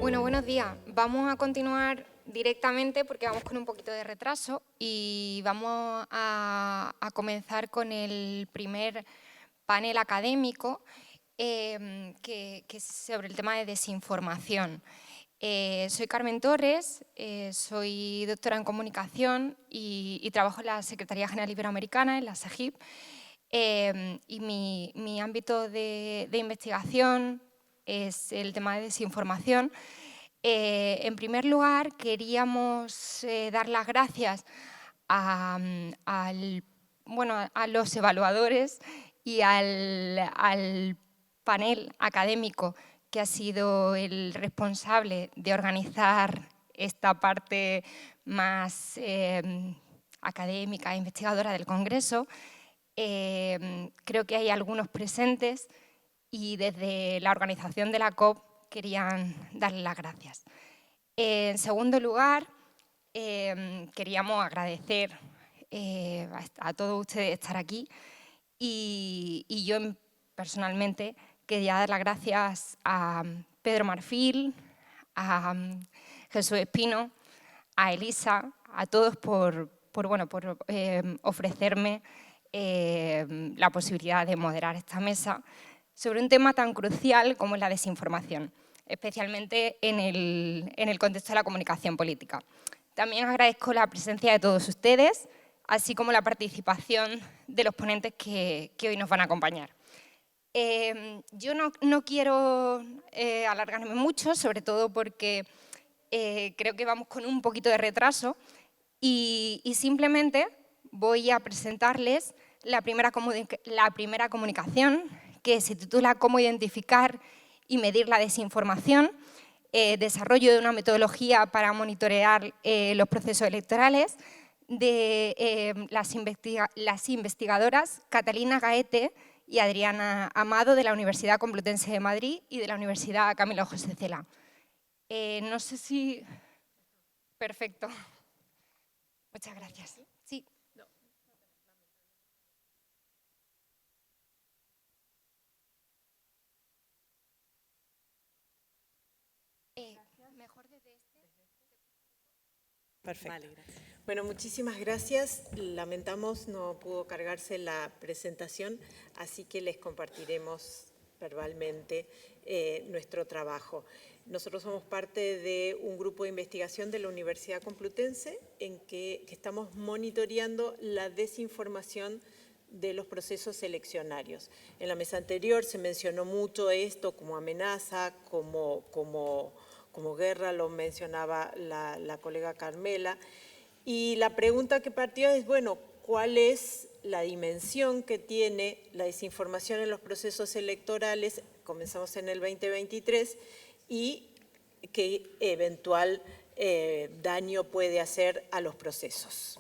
Bueno, buenos días. Vamos a continuar directamente porque vamos con un poquito de retraso y vamos a comenzar con el primer panel académico que es sobre el tema de desinformación. Soy Carmen Torres, soy doctora en comunicación y trabajo en la Secretaría General Iberoamericana, en la SEGIP, y mi ámbito de investigación es el tema de desinformación. En primer lugar, queríamos dar las gracias a los evaluadores y al panel académico que ha sido el responsable de organizar esta parte más académica e investigadora del Congreso. Creo que hay algunos presentes y desde la organización de la COP querían darle las gracias. En segundo lugar, queríamos agradecer a todos ustedes estar aquí y yo personalmente quería dar las gracias a Pedro Marfil, a Jesús Espino, a Elisa, a todos por ofrecerme la posibilidad de moderar esta mesa sobre un tema tan crucial como es la desinformación, especialmente en el contexto de la comunicación política. También agradezco la presencia de todos ustedes, así como la participación de los ponentes que hoy nos van a acompañar. Yo no quiero alargarme mucho, sobre todo porque creo que vamos con un poquito de retraso y simplemente voy a presentarles la primera comunicación, que se titula «Cómo identificar y medir la desinformación, desarrollo de una metodología para monitorear los procesos electorales», de las investigadoras Catalina Gaete y Adriana Amado de la Universidad Complutense de Madrid y de la Universidad Camilo José Cela. No sé si... Perfecto. Muchas gracias. Sí. Mejor desde este. Perfecto. Vale, gracias. Bueno, muchísimas gracias. Lamentamos no pudo cargarse la presentación, así que les compartiremos verbalmente nuestro trabajo. Nosotros somos parte de un grupo de investigación de la Universidad Complutense en que estamos monitoreando la desinformación de los procesos eleccionarios. En la mesa anterior se mencionó mucho esto como amenaza, como guerra, lo mencionaba la colega Carmela. Y la pregunta que partió es, bueno, ¿cuál es la dimensión que tiene la desinformación en los procesos electorales? Comenzamos en el 2023 y qué eventual daño puede hacer a los procesos.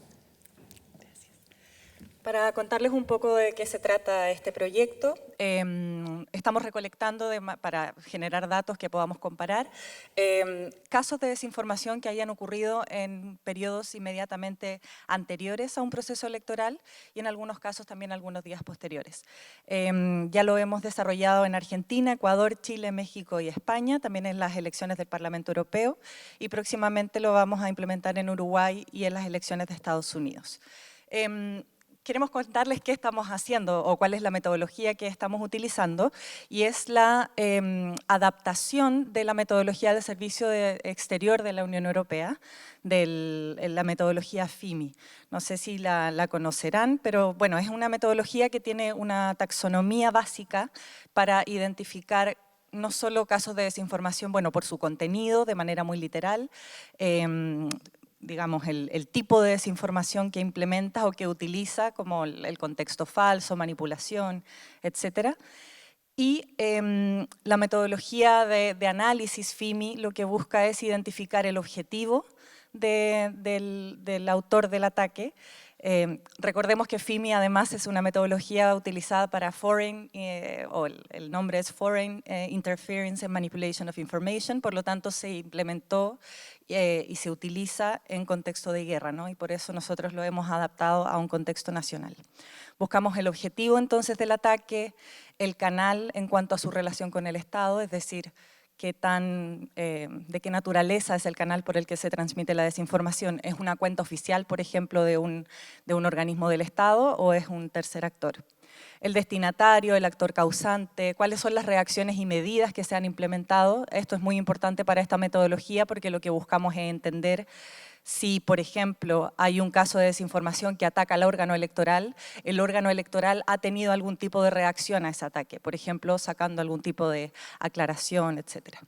Para contarles un poco de qué se trata este proyecto, estamos recolectando para generar datos que podamos comparar casos de desinformación que hayan ocurrido en periodos inmediatamente anteriores a un proceso electoral y en algunos casos también algunos días posteriores. Ya lo hemos desarrollado en Argentina, Ecuador, Chile, México y España, también en las elecciones del Parlamento Europeo y próximamente lo vamos a implementar en Uruguay y en las elecciones de Estados Unidos. Queremos contarles qué estamos haciendo o cuál es la metodología que estamos utilizando y es la adaptación de la metodología de servicio exterior de la Unión Europea, de la metodología FIMI. No sé si la conocerán, pero bueno, es una metodología que tiene una taxonomía básica para identificar no solo casos de desinformación, bueno, por su contenido de manera muy literal, digamos, el tipo de desinformación que implementa o que utiliza, como el contexto falso, manipulación, etc. Y la metodología de análisis FIMI lo que busca es identificar el objetivo del autor del ataque. Recordemos que FIMI además es una metodología utilizada para Foreign, o el nombre es Foreign Interference and Manipulation of Information, por lo tanto se implementó y se utiliza en contexto de guerra, ¿no? Y por eso nosotros lo hemos adaptado a un contexto nacional. Buscamos el objetivo entonces del ataque, el canal en cuanto a su relación con el Estado, es decir, de qué naturaleza es el canal por el que se transmite la desinformación. ¿Es una cuenta oficial, por ejemplo, de un organismo del Estado o es un tercer actor? El destinatario, el actor causante, cuáles son las reacciones y medidas que se han implementado. Esto es muy importante para esta metodología porque lo que buscamos es entender si, por ejemplo, hay un caso de desinformación que ataca al órgano electoral, el órgano electoral ha tenido algún tipo de reacción a ese ataque, por ejemplo, sacando algún tipo de aclaración, etc.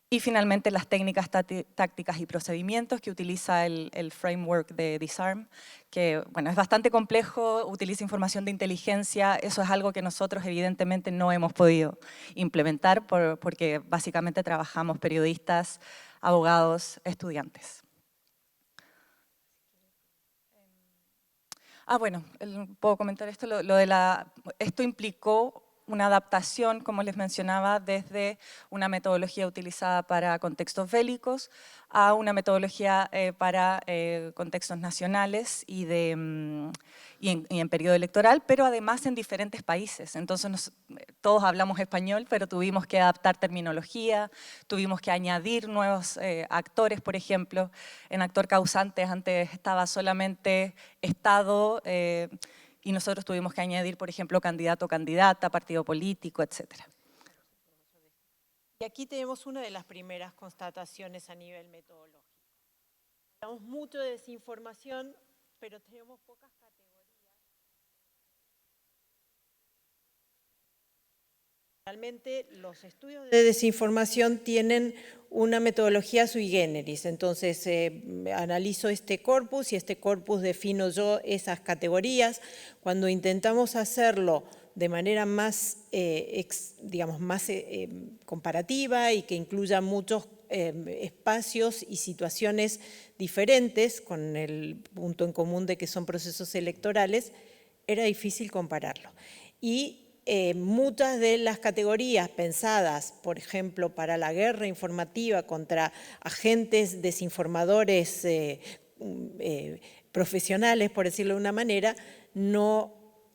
Y finalmente las técnicas, tácticas y procedimientos que utiliza el framework de Disarm, que bueno, es bastante complejo, utiliza información de inteligencia, eso es algo que nosotros evidentemente no hemos podido implementar porque básicamente trabajamos periodistas, abogados, estudiantes. Bueno, puedo comentar esto, esto implicó una adaptación, como les mencionaba, desde una metodología utilizada para contextos bélicos a una metodología para contextos nacionales y en periodo electoral, pero además en diferentes países. Entonces todos hablamos español, pero tuvimos que adaptar terminología, tuvimos que añadir nuevos actores, por ejemplo. En actor causante antes estaba solamente Estado, y nosotros tuvimos que añadir, por ejemplo, candidato o candidata, partido político, etc. Y aquí tenemos una de las primeras constataciones a nivel metodológico. Hablamos mucho de desinformación, pero tenemos pocas categorías. Realmente los estudios de desinformación tienen una metodología sui generis, entonces analizo este corpus y este corpus defino yo esas categorías. Cuando intentamos hacerlo de manera más, comparativa y que incluya muchos espacios y situaciones diferentes, con el punto en común de que son procesos electorales, era difícil compararlo. Y muchas de las categorías pensadas, por ejemplo, para la guerra informativa contra agentes desinformadores profesionales, por decirlo de una manera, no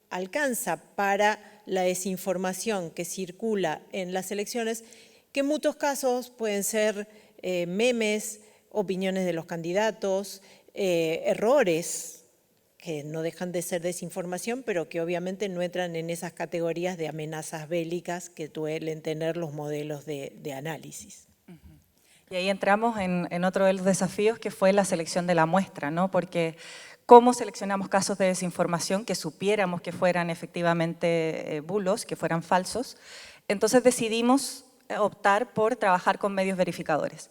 alcanza para la desinformación que circula en las elecciones, que en muchos casos pueden ser memes, opiniones de los candidatos, errores, que no dejan de ser desinformación, pero que obviamente no entran en esas categorías de amenazas bélicas que suelen tener los modelos de análisis. Y ahí entramos en otro de los desafíos, que fue la selección de la muestra, ¿no? Porque ¿cómo seleccionamos casos de desinformación que supiéramos que fueran efectivamente bulos, que fueran falsos? Entonces decidimos optar por trabajar con medios verificadores.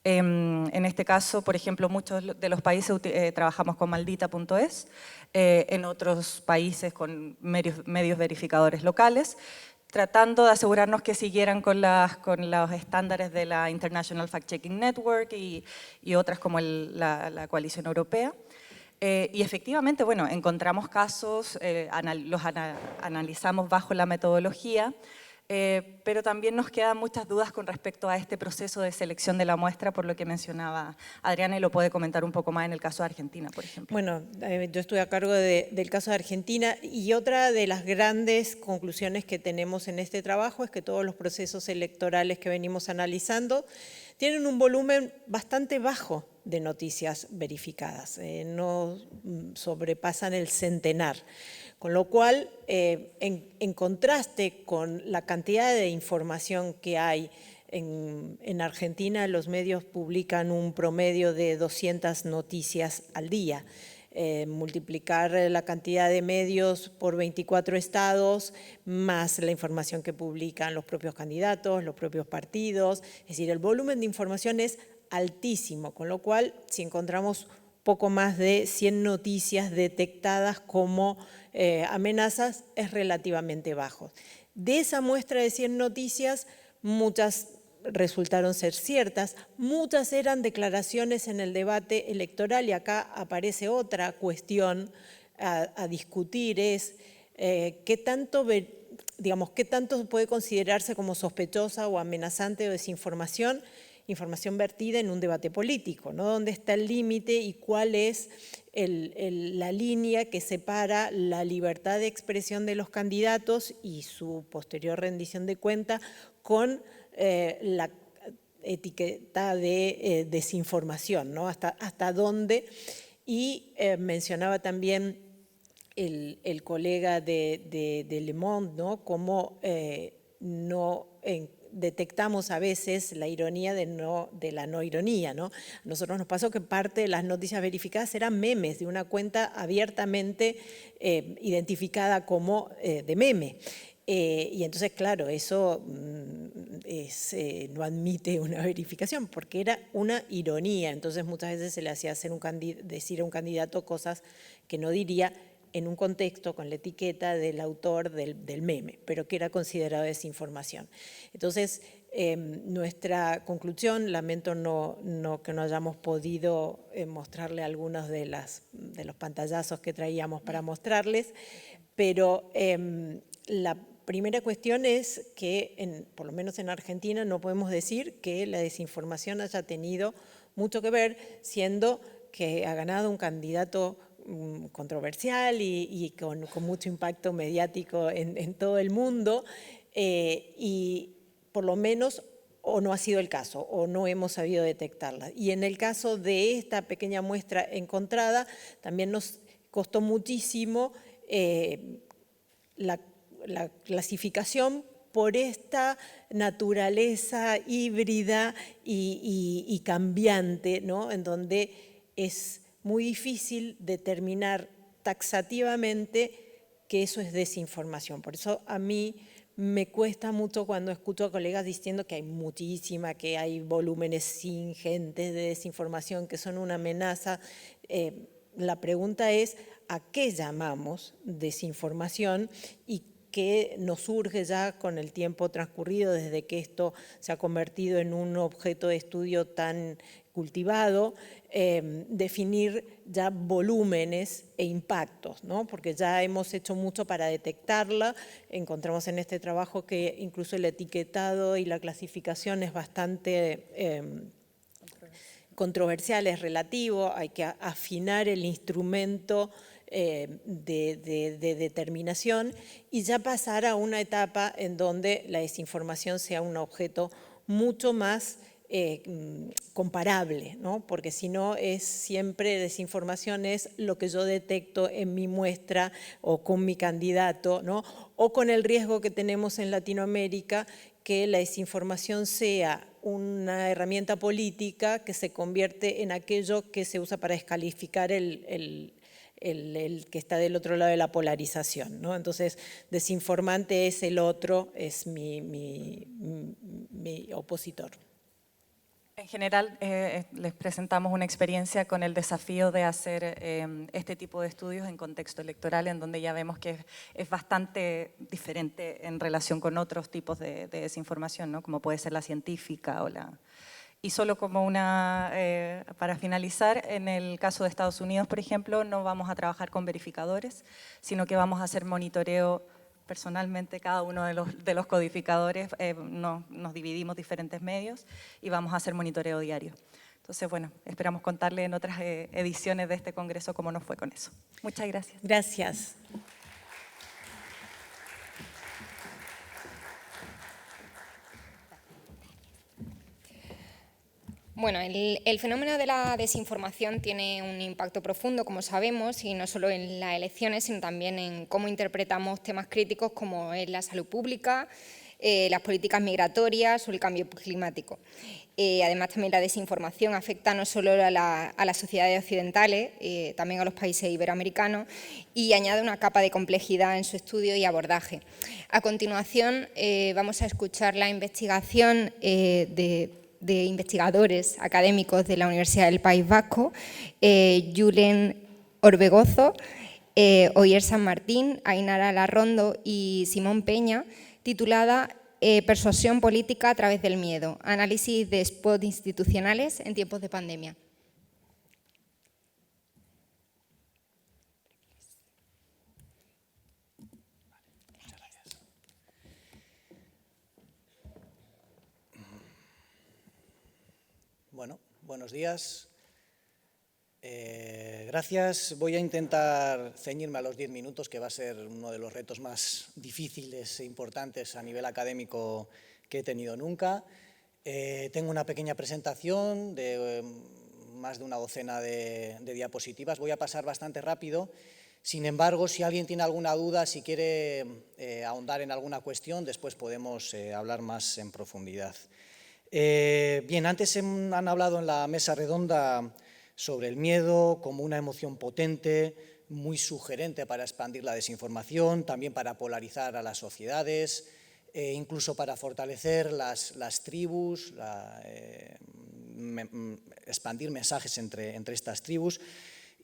En este caso, por ejemplo, muchos de los países trabajamos con maldita.es, en otros países con medios verificadores locales, tratando de asegurarnos que siguieran con los estándares de la International Fact-Checking Network y otras como la Coalición Europea. Y efectivamente, bueno, encontramos casos, los analizamos bajo la metodología, pero también nos quedan muchas dudas con respecto a este proceso de selección de la muestra, por lo que mencionaba Adriana, y lo puede comentar un poco más en el caso de Argentina, por ejemplo. Bueno, yo estoy a cargo del caso de Argentina, y otra de las grandes conclusiones que tenemos en este trabajo es que todos los procesos electorales que venimos analizando tienen un volumen bastante bajo de noticias verificadas, no sobrepasan el centenar. Con lo cual, en contraste con la cantidad de información que hay en Argentina, los medios publican un promedio de 200 noticias al día. Multiplicar la cantidad de medios por 24 estados, más la información que publican los propios candidatos, los propios partidos. Es decir, el volumen de información es altísimo, con lo cual, si encontramos poco más de 100 noticias detectadas como amenazas, es relativamente bajo. De esa muestra de 100 noticias, muchas resultaron ser ciertas, muchas eran declaraciones en el debate electoral, y acá aparece otra cuestión a discutir, es qué tanto puede considerarse como sospechosa o amenazante o desinformación, información vertida en un debate político, ¿no? ¿Dónde está el límite y cuál es la línea que separa la libertad de expresión de los candidatos y su posterior rendición de cuenta con la etiqueta de desinformación, ¿no? Hasta dónde. Y mencionaba también el colega de Le Monde, ¿no? Cómo detectamos a veces la ironía de la no ironía, ¿no? A nosotros nos pasó que parte de las noticias verificadas eran memes de una cuenta abiertamente identificada como de meme. Y entonces, claro, eso no admite una verificación porque era una ironía. Entonces, muchas veces se le hacía decir a un candidato cosas que no diría en un contexto con la etiqueta del autor del meme, pero que era considerado desinformación. Entonces, nuestra conclusión, lamento que no hayamos podido mostrarle algunos de los pantallazos que traíamos para mostrarles, pero la primera cuestión es que, por lo menos en Argentina, no podemos decir que la desinformación haya tenido mucho que ver, siendo que ha ganado un candidato controversial y con mucho impacto mediático en todo el mundo, y por lo menos o no ha sido el caso, o no hemos sabido detectarla. Y en el caso de esta pequeña muestra encontrada, también nos costó muchísimo la clasificación por esta naturaleza híbrida y cambiante, ¿no? En donde es muy difícil determinar taxativamente que eso es desinformación. Por eso a mí me cuesta mucho cuando escucho a colegas diciendo que hay muchísima, que hay volúmenes ingentes de desinformación, que son una amenaza. La pregunta es, ¿a qué llamamos desinformación? Y que nos surge ya con el tiempo transcurrido desde que esto se ha convertido en un objeto de estudio tan cultivado, definir ya volúmenes e impactos, ¿no? Porque ya hemos hecho mucho para detectarla. Encontramos en este trabajo que incluso el etiquetado y la clasificación es bastante controversial, es relativo, hay que afinar el instrumento de determinación y ya pasar a una etapa en donde la desinformación sea un objeto mucho más comparable, ¿no? Porque si no es siempre desinformación, es lo que yo detecto en mi muestra o con mi candidato, ¿no? O con el riesgo que tenemos en Latinoamérica que la desinformación sea una herramienta política que se convierte en aquello que se usa para descalificar el que está del otro lado de la polarización, ¿no? Entonces, desinformante es el otro, es mi opositor. En general, les presentamos una experiencia con el desafío de hacer este tipo de estudios en contexto electoral, en donde ya vemos que es bastante diferente en relación con otros tipos de desinformación, ¿no? Como puede ser la científica o la... Y solo como para finalizar, en el caso de Estados Unidos, por ejemplo, no vamos a trabajar con verificadores, sino que vamos a hacer monitoreo personalmente. Cada uno de los codificadores nos dividimos diferentes medios y vamos a hacer monitoreo diario. Entonces, bueno, esperamos contarle en otras ediciones de este congreso cómo nos fue con eso. Muchas gracias. Gracias. Bueno, el fenómeno de la desinformación tiene un impacto profundo, como sabemos, y no solo en las elecciones, sino también en cómo interpretamos temas críticos como es la salud pública, las políticas migratorias o el cambio climático. Además, también la desinformación afecta no solo a las sociedades occidentales, también a los países iberoamericanos, y añade una capa de complejidad en su estudio y abordaje. A continuación, vamos a escuchar la investigación de investigadores académicos de la Universidad del País Vasco, Julen Orbegozo, Oyer San Martín, Ainara Larrondo y Simón Peña, titulada Persuasión política a través del miedo, análisis de spots institucionales en tiempos de pandemia. buenos días. Gracias. Voy a intentar ceñirme a los 10 minutos, que va a ser uno de los retos más difíciles e importantes a nivel académico que he tenido nunca. Tengo una pequeña presentación de más de una docena de diapositivas. Voy a pasar bastante rápido. Sin embargo, si alguien tiene alguna duda, si quiere ahondar en alguna cuestión, después podemos hablar más en profundidad. Bien, antes han hablado en la mesa redonda sobre el miedo como una emoción potente, muy sugerente para expandir la desinformación, también para polarizar a las sociedades, incluso para fortalecer las tribus, expandir mensajes entre estas tribus.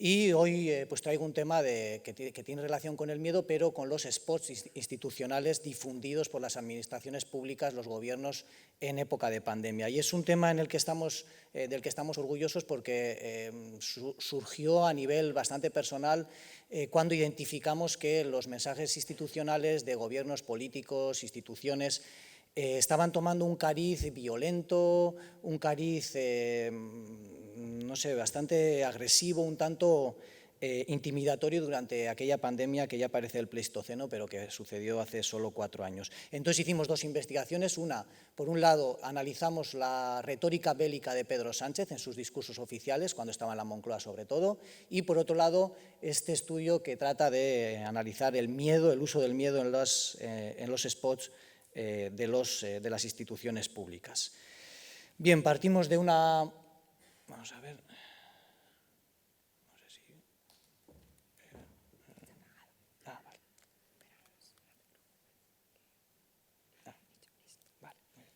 Y hoy pues traigo un tema que tiene relación con el miedo, pero con los spots institucionales difundidos por las administraciones públicas, los gobiernos en época de pandemia. Y es un tema del que estamos orgullosos porque surgió a nivel bastante personal cuando identificamos que los mensajes institucionales de gobiernos políticos, instituciones, estaban tomando un cariz violento, un cariz no sé, bastante agresivo, un tanto intimidatorio durante aquella pandemia que ya parece el Pleistoceno, pero que sucedió hace solo 4 años. Entonces hicimos 2 investigaciones. Una, por un lado, analizamos la retórica bélica de Pedro Sánchez en sus discursos oficiales, cuando estaba en la Moncloa sobre todo, y por otro lado, este estudio que trata de analizar el miedo, el uso del miedo en los spots de las instituciones públicas. Bien, partimos de una... Vamos a ver. No sé si... Vale. Vale.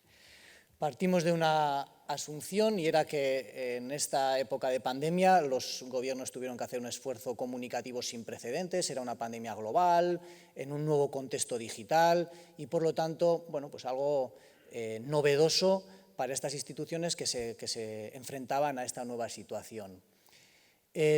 Partimos de una asunción, y era que en esta época de pandemia los gobiernos tuvieron que hacer un esfuerzo comunicativo sin precedentes. Era una pandemia global, en un nuevo contexto digital y, por lo tanto, bueno, pues algo novedoso para estas instituciones que se enfrentaban a esta nueva situación.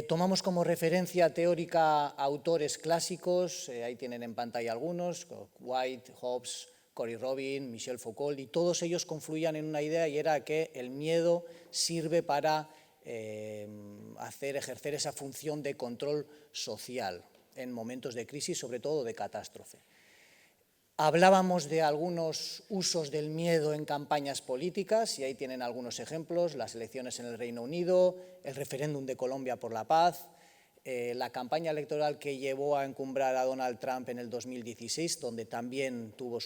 Tomamos como referencia teórica autores clásicos, ahí tienen en pantalla algunos, White, Hobbes, Cory Robin, Michel Foucault, y todos ellos confluían en una idea, y era que el miedo sirve para ejercer esa función de control social en momentos de crisis, sobre todo de catástrofe. Hablábamos de algunos usos del miedo en campañas políticas, y ahí tienen algunos ejemplos: las elecciones en el Reino Unido, el referéndum de Colombia por la paz, la campaña electoral que llevó a encumbrar a Donald Trump en el 2016, donde también tuvieron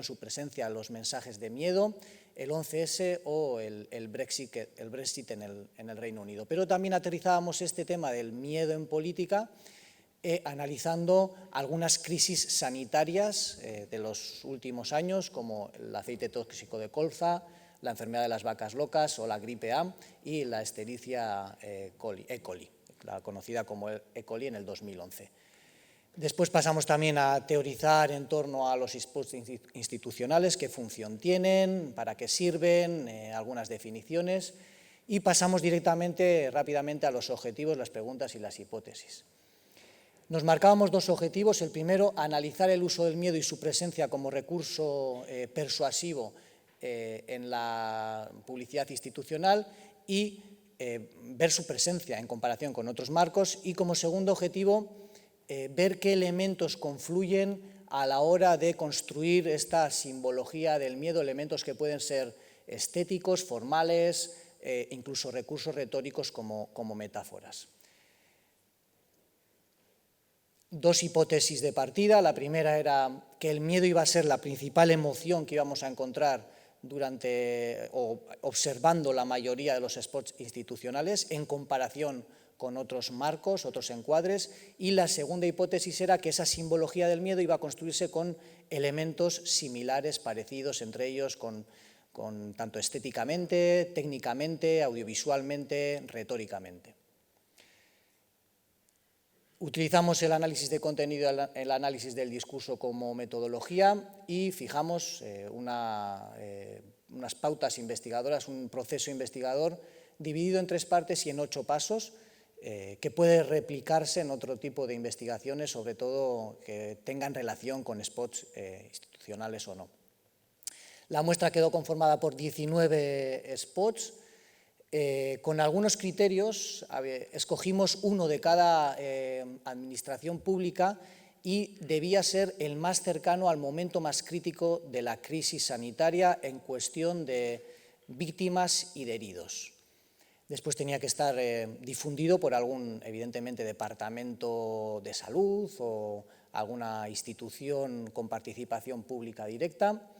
su presencia los mensajes de miedo, el 11S o el Brexit en el Reino Unido. Pero también aterrizábamos este tema del miedo en política analizando algunas crisis sanitarias de los últimos años, como el aceite tóxico de colza, la enfermedad de las vacas locas o la gripe A, y la Escherichia coli, la conocida como E. coli en el 2011. Después pasamos también a teorizar en torno a los spots institucionales, qué función tienen, para qué sirven, algunas definiciones, y pasamos rápidamente a los objetivos, las preguntas y las hipótesis. Nos marcábamos 2 objetivos. El primero, analizar el uso del miedo y su presencia como recurso persuasivo en la publicidad institucional, y ver su presencia en comparación con otros marcos. Y como segundo objetivo, ver qué elementos confluyen a la hora de construir esta simbología del miedo, elementos que pueden ser estéticos, formales, incluso recursos retóricos como metáforas. 2 hipótesis de partida. La primera era que el miedo iba a ser la principal emoción que íbamos a encontrar observando la mayoría de los spots institucionales en comparación con otros marcos, otros encuadres. Y la segunda hipótesis era que esa simbología del miedo iba a construirse con elementos similares, parecidos entre ellos, tanto estéticamente, técnicamente, audiovisualmente, retóricamente. Utilizamos el análisis de contenido, el análisis del discurso como metodología, y fijamos unas pautas investigadoras, un proceso investigador dividido en 3 partes y en 8 pasos, que puede replicarse en otro tipo de investigaciones, sobre todo que tengan relación con spots institucionales o no. La muestra quedó conformada por 19 spots Con algunos criterios, escogimos uno de cada administración pública y debía ser el más cercano al momento más crítico de la crisis sanitaria en cuestión de víctimas y de heridos. Después tenía que estar difundido por algún, evidentemente, departamento de salud o alguna institución con participación pública directa.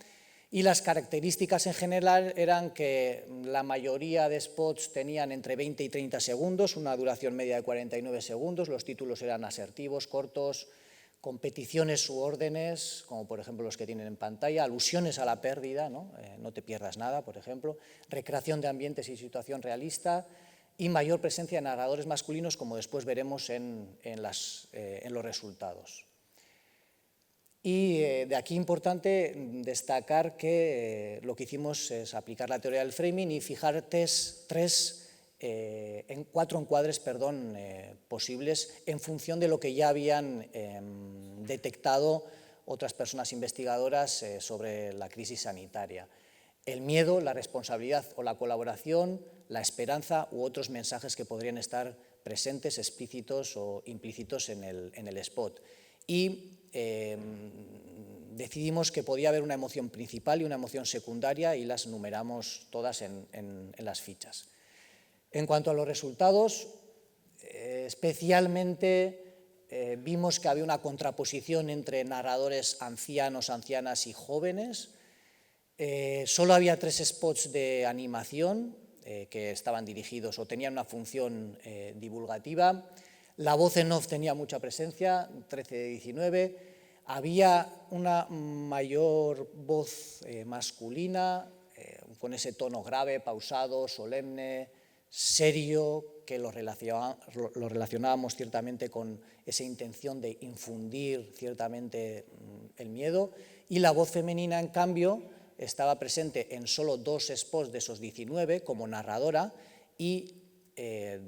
Y las características en general eran que la mayoría de spots tenían entre 20 y 30 segundos, una duración media de 49 segundos, los títulos eran asertivos, cortos, competiciones u órdenes, como por ejemplo los que tienen en pantalla, alusiones a la pérdida, ¿no? No te pierdas nada, por ejemplo, recreación de ambientes y situación realista y mayor presencia de narradores masculinos, como después veremos en los resultados. Y de aquí importante destacar que lo que hicimos es aplicar la teoría del framing y fijar cuatro encuadres posibles en función de lo que ya habían detectado otras personas investigadoras sobre la crisis sanitaria. El miedo, la responsabilidad o la colaboración, la esperanza u otros mensajes que podrían estar presentes, explícitos o implícitos en el spot. Y decidimos que podía haber una emoción principal y una emoción secundaria y las numeramos todas en las fichas. En cuanto a los resultados, especialmente vimos que había una contraposición entre narradores ancianos, ancianas y jóvenes. Solo había 3 spots de animación que estaban dirigidos o tenían una función divulgativa. La voz en off tenía mucha presencia, 13 de 19. Había una mayor voz masculina, con ese tono grave, pausado, solemne, serio, que lo relacionábamos ciertamente con esa intención de infundir ciertamente el miedo. Y la voz femenina, en cambio, estaba presente en solo 2 spots de esos 19 como narradora y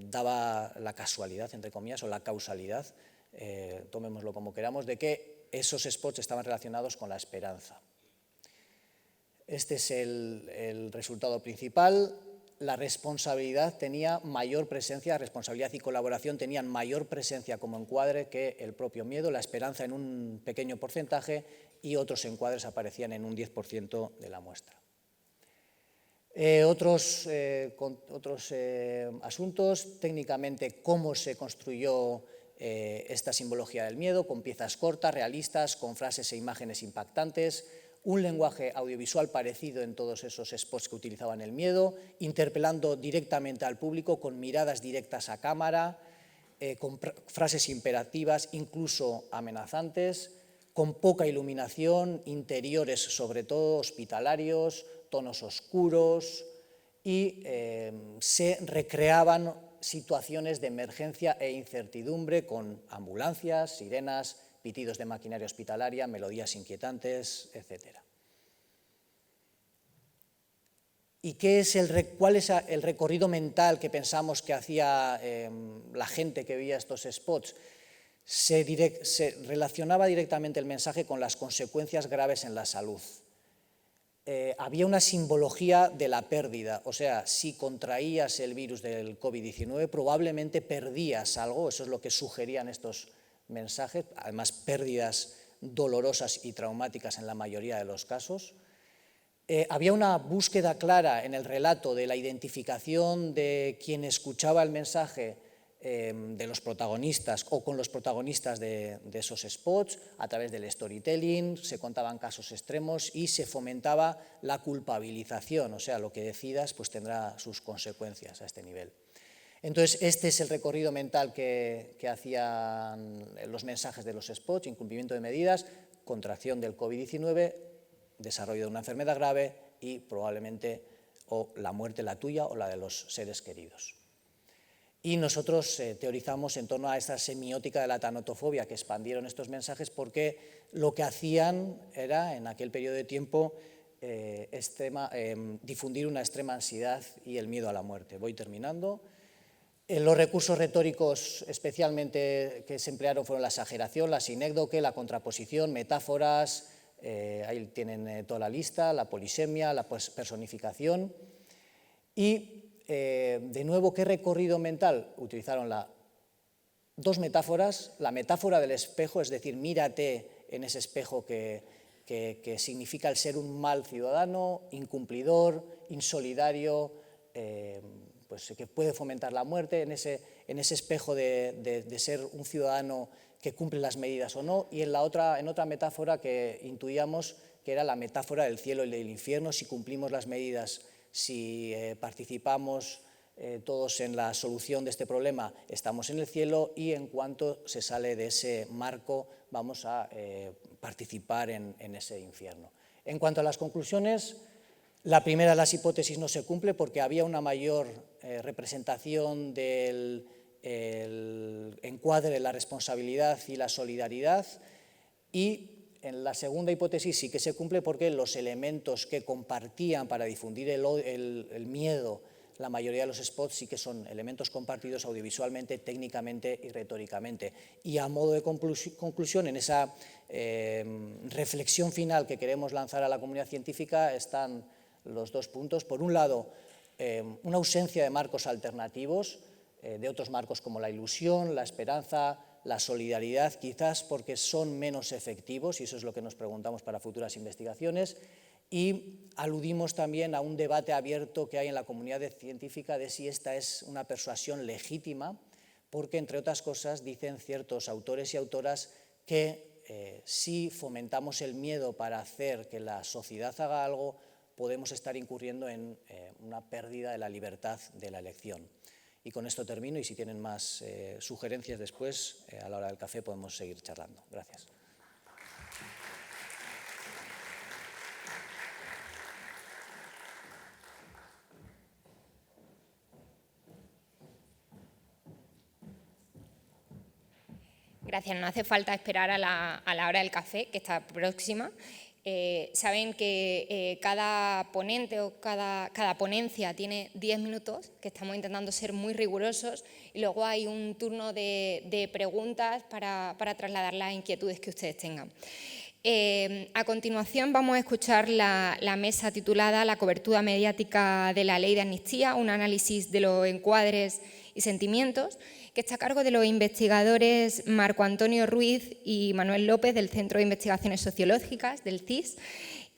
daba la casualidad, entre comillas, o la causalidad, tomémoslo como queramos, de que esos spots estaban relacionados con la esperanza. Este es el resultado principal. La responsabilidad tenía mayor presencia, responsabilidad y colaboración tenían mayor presencia como encuadre que el propio miedo, la esperanza en un pequeño porcentaje y otros encuadres aparecían en un 10% de la muestra. Otros asuntos, técnicamente cómo se construyó esta simbología del miedo, con piezas cortas, realistas, con frases e imágenes impactantes, un lenguaje audiovisual parecido en todos esos spots que utilizaban el miedo, interpelando directamente al público con miradas directas a cámara, con frases imperativas, incluso amenazantes, con poca iluminación, interiores sobre todo, hospitalarios, tonos oscuros y se recreaban situaciones de emergencia e incertidumbre con ambulancias, sirenas, pitidos de maquinaria hospitalaria, melodías inquietantes, etc. ¿Y cuál es el recorrido mental que pensamos que hacía la gente que veía estos spots? Se relacionaba directamente el mensaje con las consecuencias graves en la salud. Había una simbología de la pérdida, o sea, si contraías el virus del COVID-19 probablemente perdías algo, eso es lo que sugerían estos mensajes, además pérdidas dolorosas y traumáticas en la mayoría de los casos. Había una búsqueda clara en el relato de la identificación de quien escuchaba el mensaje de los protagonistas o con los protagonistas de esos spots, a través del storytelling, se contaban casos extremos y se fomentaba la culpabilización, o sea, lo que decidas pues tendrá sus consecuencias a este nivel. Entonces, este es el recorrido mental que hacían los mensajes de los spots: incumplimiento de medidas, contracción del COVID-19, desarrollo de una enfermedad grave y probablemente o la muerte, la tuya o la de los seres queridos. Y nosotros teorizamos en torno a esta semiótica de la tanatofobia que expandieron estos mensajes, porque lo que hacían era, en aquel periodo de tiempo, difundir una extrema ansiedad y el miedo a la muerte. Voy terminando. Los recursos retóricos especialmente que se emplearon fueron la exageración, la sinécdoque, la contraposición, metáforas, ahí tienen toda la lista, la polisemia, la personificación. Y de nuevo, ¿qué recorrido mental? Utilizaron dos metáforas, la metáfora del espejo, es decir, mírate en ese espejo que significa el ser un mal ciudadano, incumplidor, insolidario, pues que puede fomentar la muerte, en ese espejo de ser un ciudadano que cumple las medidas o no, y en otra metáfora que intuíamos que era la metáfora del cielo y del infierno, si cumplimos las medidas, si participamos todos en la solución de este problema, estamos en el cielo, y en cuanto se sale de ese marco vamos a participar en ese infierno. En cuanto a las conclusiones, la primera de las hipótesis no se cumple porque había una mayor representación del encuadre de la responsabilidad y la solidaridad, y en la segunda hipótesis sí que se cumple porque los elementos que compartían para difundir el miedo, la mayoría de los spots sí que son elementos compartidos audiovisualmente, técnicamente y retóricamente. Y a modo de conclusión, en esa reflexión final que queremos lanzar a la comunidad científica están los dos puntos. Por un lado, una ausencia de marcos alternativos, de otros marcos como la ilusión, la esperanza, la solidaridad, quizás porque son menos efectivos, y eso es lo que nos preguntamos para futuras investigaciones, y aludimos también a un debate abierto que hay en la comunidad científica de si esta es una persuasión legítima, porque, entre otras cosas, dicen ciertos autores y autoras que si fomentamos el miedo para hacer que la sociedad haga algo, podemos estar incurriendo en una pérdida de la libertad de la elección. Y con esto termino, y si tienen más sugerencias después, a la hora del café podemos seguir charlando. Gracias. Gracias, no hace falta esperar a la hora del café, que está próxima. Saben que cada ponente o cada ponencia tiene 10 minutos, que estamos intentando ser muy rigurosos, y luego hay un turno de preguntas para trasladar las inquietudes que ustedes tengan. A continuación vamos a escuchar la mesa titulada La cobertura mediática de la ley de amnistía, un análisis de los encuadres y sentimientos, que está a cargo de los investigadores Marco Antonio Ruiz y Manuel López del Centro de Investigaciones Sociológicas, del CIS.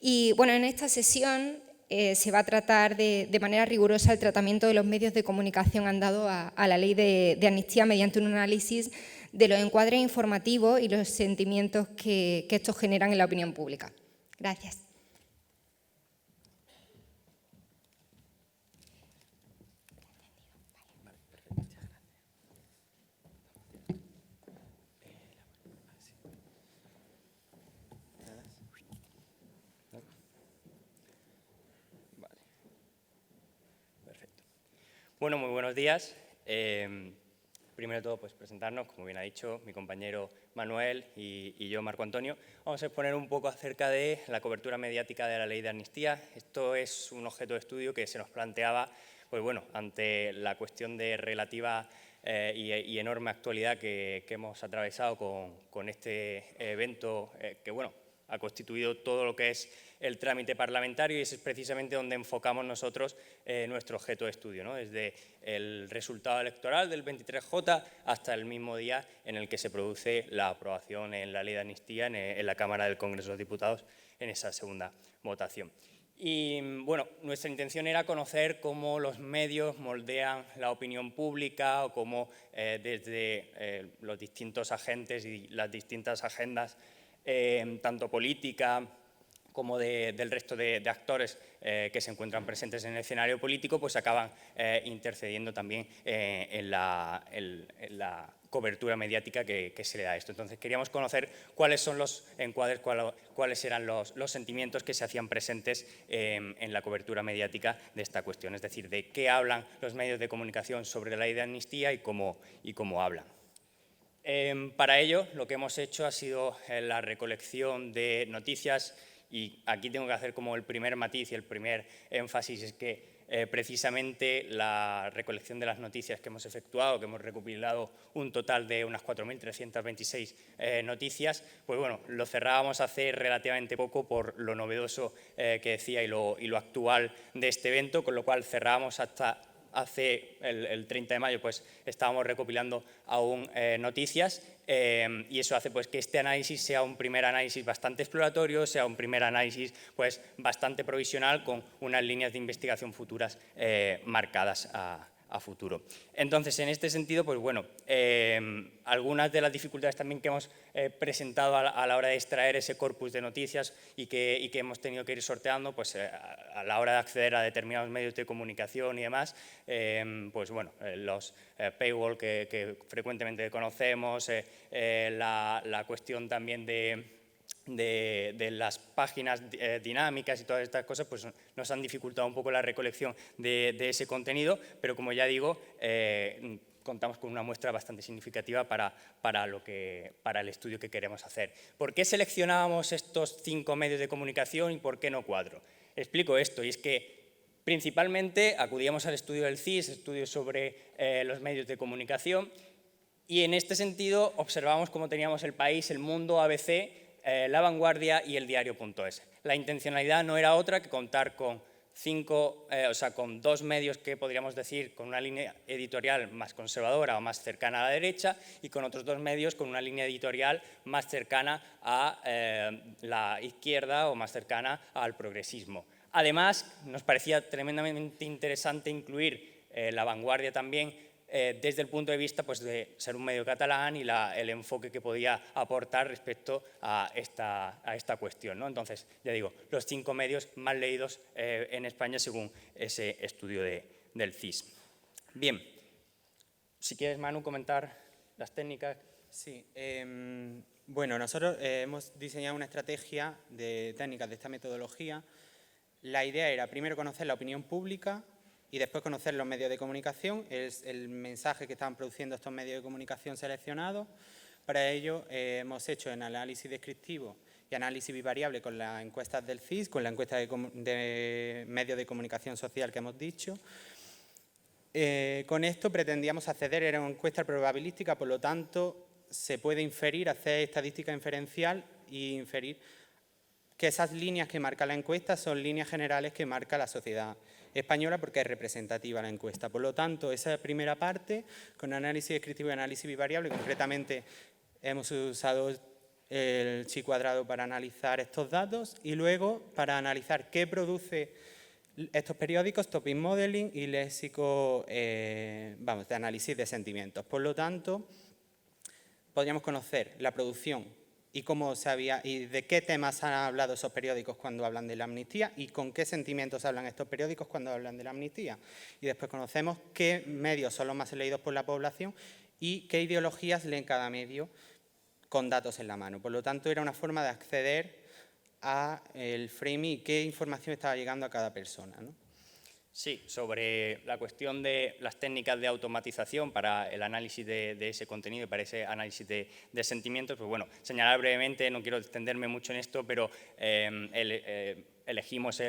Y bueno, en esta sesión se va a tratar de manera rigurosa el tratamiento de los medios de comunicación han dado a la ley de amnistía mediante un análisis de los encuadres informativos y los sentimientos que estos generan en la opinión pública. Gracias. Bueno, muy buenos días. Primero de todo, pues presentarnos, como bien ha dicho mi compañero Manuel y yo, Marco Antonio. Vamos a exponer un poco acerca de la cobertura mediática de la ley de amnistía. Esto es un objeto de estudio que se nos planteaba, pues bueno, ante la cuestión de relativa y enorme actualidad que hemos atravesado con este evento que, bueno, ha constituido todo lo que es el trámite parlamentario, y ese es precisamente donde enfocamos nosotros nuestro objeto de estudio, ¿no? Desde el resultado electoral del 23J hasta el mismo día en el que se produce la aprobación en la ley de amnistía en la Cámara del Congreso de los Diputados en esa segunda votación. Y bueno, nuestra intención era conocer cómo los medios moldean la opinión pública o cómo desde los distintos agentes y las distintas agendas, tanto política como del resto de actores que se encuentran presentes en el escenario político, pues acaban intercediendo también en la cobertura mediática que se le da a esto. Entonces queríamos conocer cuáles son los encuadres, cuáles eran los sentimientos que se hacían presentes en la cobertura mediática de esta cuestión, es decir, de qué hablan los medios de comunicación sobre la ley de amnistía y cómo hablan. Para ello, lo que hemos hecho ha sido la recolección de noticias, y aquí tengo que hacer como el primer matiz y el primer énfasis, es que precisamente la recolección de las noticias que hemos efectuado, que hemos recopilado un total de unas 4.326 noticias, pues bueno, lo cerrábamos hace relativamente poco por lo novedoso que decía y lo actual de este evento, con lo cual cerrábamos hasta hace el 30 de mayo pues estábamos recopilando aún noticias y eso hace pues que este análisis sea un primer análisis bastante exploratorio, sea un primer análisis pues bastante provisional con unas líneas de investigación futuras marcadas a futuro. Entonces, en este sentido, pues bueno, algunas de las dificultades también que hemos presentado a la hora de extraer ese corpus de noticias y que hemos tenido que ir sorteando, pues a la hora de acceder a determinados medios de comunicación y demás, pues bueno, los paywall que frecuentemente conocemos, la cuestión también de las páginas dinámicas y todas estas cosas, pues nos han dificultado un poco la recolección de ese contenido, pero como ya digo, contamos con una muestra bastante significativa para el estudio que queremos hacer. ¿Por qué seleccionábamos estos 5 medios de comunicación y por qué no 4? Explico esto, y es que principalmente acudíamos al estudio del CIS, estudio sobre los medios de comunicación, y en este sentido observamos cómo teníamos El País, El Mundo, ABC, La Vanguardia y El Diario.es. La intencionalidad no era otra que contar con con 2 medios que podríamos decir con una línea editorial más conservadora o más cercana a la derecha y con otros 2 medios con una línea editorial más cercana a la izquierda o más cercana al progresismo. Además, nos parecía tremendamente interesante incluir La Vanguardia también desde el punto de vista pues, de ser un medio catalán y el enfoque que podía aportar respecto a esta cuestión, ¿no? Entonces, ya digo, los 5 medios más leídos en España según ese estudio del CIS. Bien, si quieres, Manu, comentar las técnicas. Sí, bueno, nosotros hemos diseñado una estrategia de técnicas de esta metodología. La idea era primero conocer la opinión pública y después conocer los medios de comunicación, es el mensaje que están produciendo estos medios de comunicación seleccionados. Para ello hemos hecho el análisis descriptivo y análisis bivariable con las encuestas del CIS, con la encuesta de medios de comunicación social que hemos dicho. Con esto pretendíamos acceder, era una encuesta probabilística, por lo tanto se puede inferir, hacer estadística inferencial y inferir que esas líneas que marca la encuesta son líneas generales que marca la sociedad española porque es representativa la encuesta. Por lo tanto, esa primera parte, con análisis descriptivo y análisis bivariable, concretamente hemos usado el chi cuadrado para analizar estos datos y luego para analizar qué produce estos periódicos, topic modeling y léxico de análisis de sentimientos. Por lo tanto, podríamos conocer la producción y cómo y de qué temas han hablado esos periódicos cuando hablan de la amnistía y con qué sentimientos hablan estos periódicos cuando hablan de la amnistía. Y después conocemos qué medios son los más leídos por la población y qué ideologías leen cada medio con datos en la mano. Por lo tanto, era una forma de acceder al framing y qué información estaba llegando a cada persona, ¿no? Sí, sobre la cuestión de las técnicas de automatización para el análisis de ese contenido y para ese análisis de sentimientos, pues bueno, señalar brevemente, no quiero extenderme mucho en esto, pero elegimos,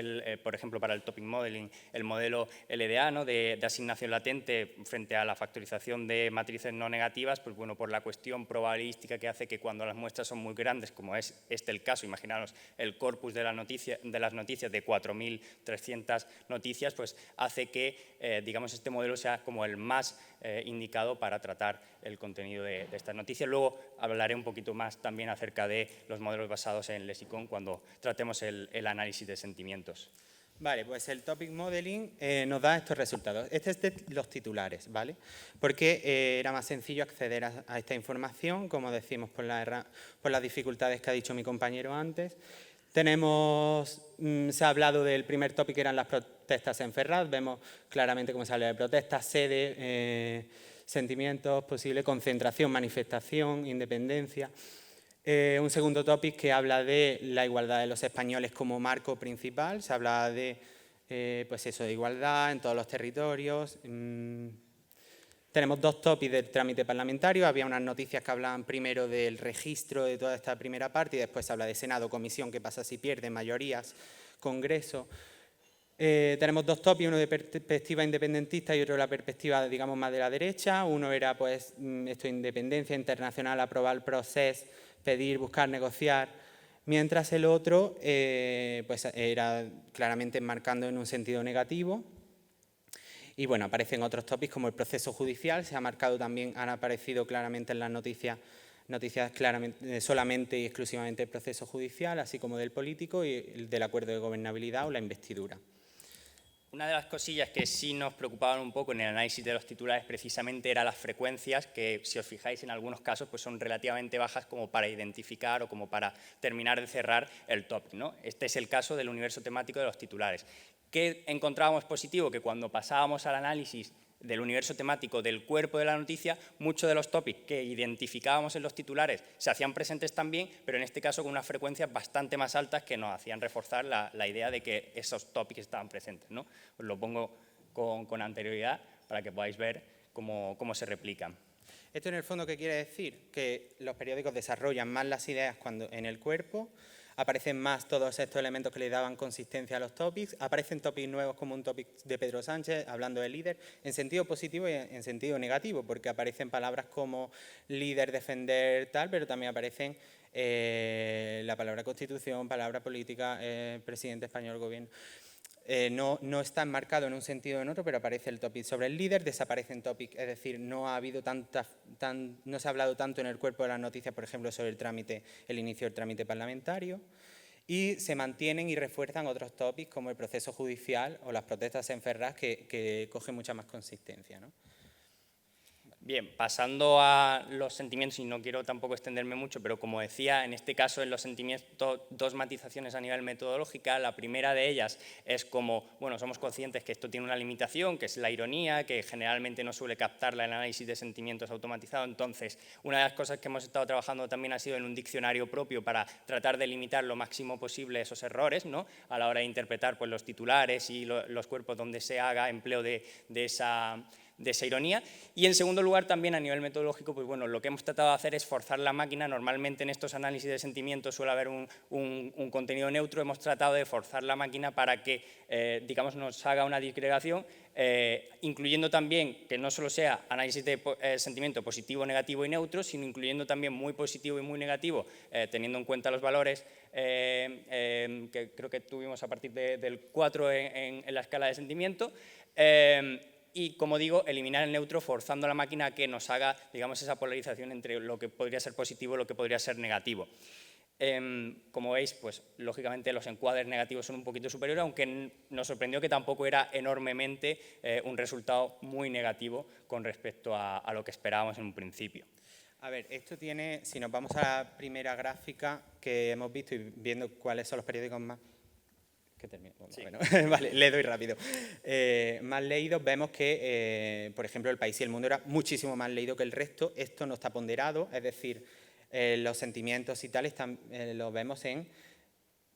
por ejemplo, para el topic modeling, el modelo LDA, ¿no? de asignación latente frente a la factorización de matrices no negativas, pues bueno, por la cuestión probabilística que hace que cuando las muestras son muy grandes, como es el caso, imaginaros el corpus de las noticias de 4.300 noticias, pues hace que, digamos, este modelo sea como el más indicado para tratar el contenido de estas noticias. Luego hablaré un poquito más también acerca de los modelos basados en lexicon cuando tratemos el análisis de sentimientos. Vale, pues el topic modeling nos da estos resultados. Este es de los titulares, ¿vale? Porque era más sencillo acceder a esta información, como decimos, por las dificultades que ha dicho mi compañero antes. Se ha hablado del primer tópico, que eran las protestas en Ferraz. Vemos claramente cómo se habla de protestas, sede, sentimientos, posible concentración, manifestación, independencia. Un segundo tópico que habla de la igualdad de los españoles como marco principal. Se habla de, de igualdad en todos los territorios. Tenemos 2 tópicos del trámite parlamentario. Había unas noticias que hablaban primero del registro de toda esta primera parte y después se habla de Senado, Comisión, qué pasa si pierde, mayorías, Congreso. Tenemos 2 tópicos, uno de perspectiva independentista y otro de la perspectiva, digamos, más de la derecha. Uno era, independencia internacional, aprobar el proceso, pedir, buscar, negociar, mientras el otro era claramente enmarcando en un sentido negativo. Y bueno, aparecen otros tópicos como el proceso judicial, se ha marcado también, han aparecido claramente en las noticias claramente, solamente y exclusivamente el proceso judicial, así como del político y el del acuerdo de gobernabilidad o la investidura. Una de las cosillas que sí nos preocupaban un poco en el análisis de los titulares precisamente eran las frecuencias, que si os fijáis en algunos casos pues son relativamente bajas como para identificar o como para terminar de cerrar el topic, ¿no? Este es el caso del universo temático de los titulares. ¿Qué encontrábamos positivo? Que cuando pasábamos al análisis del universo temático del cuerpo de la noticia, muchos de los topics que identificábamos en los titulares se hacían presentes también, pero en este caso con unas frecuencias bastante más altas que nos hacían reforzar la idea de que esos topics estaban presentes, ¿no? Os lo pongo con anterioridad para que podáis ver cómo se replican. Esto en el fondo, ¿qué quiere decir? Que los periódicos desarrollan más las ideas cuando en el cuerpo, aparecen más todos estos elementos que le daban consistencia a los topics, aparecen topics nuevos como un topic de Pedro Sánchez, hablando de líder, en sentido positivo y en sentido negativo, porque aparecen palabras como líder, defender, tal, pero también aparecen la palabra constitución, palabra política, presidente español, gobierno. No está enmarcado en un sentido o en otro, pero aparece el topic sobre el líder, desaparecen topics, es decir, no se ha hablado tanto en el cuerpo de las noticias, por ejemplo, sobre el inicio del trámite parlamentario, y se mantienen y refuerzan otros topics como el proceso judicial o las protestas en Ferraz, que cogen mucha más consistencia, ¿no? Bien, pasando a los sentimientos, y no quiero tampoco extenderme mucho, pero como decía, en este caso en los sentimientos, dos matizaciones a nivel metodológica. La primera de ellas es como, bueno, somos conscientes que esto tiene una limitación, que es la ironía, que generalmente no suele captar el análisis de sentimientos automatizado. Entonces, una de las cosas que hemos estado trabajando también ha sido en un diccionario propio para tratar de limitar lo máximo posible esos errores, ¿no? A la hora de interpretar pues, los titulares y los cuerpos donde se haga empleo de esa ironía. Y en segundo lugar también a nivel metodológico, pues bueno, lo que hemos tratado de hacer es forzar la máquina. Normalmente en estos análisis de sentimientos suele haber un contenido neutro. Hemos tratado de forzar la máquina para que, digamos, nos haga una disgregación, incluyendo también que no solo sea análisis de sentimiento positivo, negativo y neutro, sino incluyendo también muy positivo y muy negativo, teniendo en cuenta los valores que creo que tuvimos a partir del 4 en la escala de sentimiento. Y, como digo, eliminar el neutro forzando a la máquina a que nos haga, digamos, esa polarización entre lo que podría ser positivo y lo que podría ser negativo. Como veis, pues lógicamente los encuadres negativos son un poquito superiores, aunque nos sorprendió que tampoco era enormemente un resultado muy negativo con respecto a lo que esperábamos en un principio. A ver, esto tiene, si nos vamos a la primera gráfica que hemos visto y viendo cuáles son los periódicos más... Que termine. Sí. Bueno, vale, le doy rápido. Más leídos, vemos que, por ejemplo, El País y El Mundo era muchísimo más leído que el resto. Esto no está ponderado, es decir, los sentimientos y tales los vemos en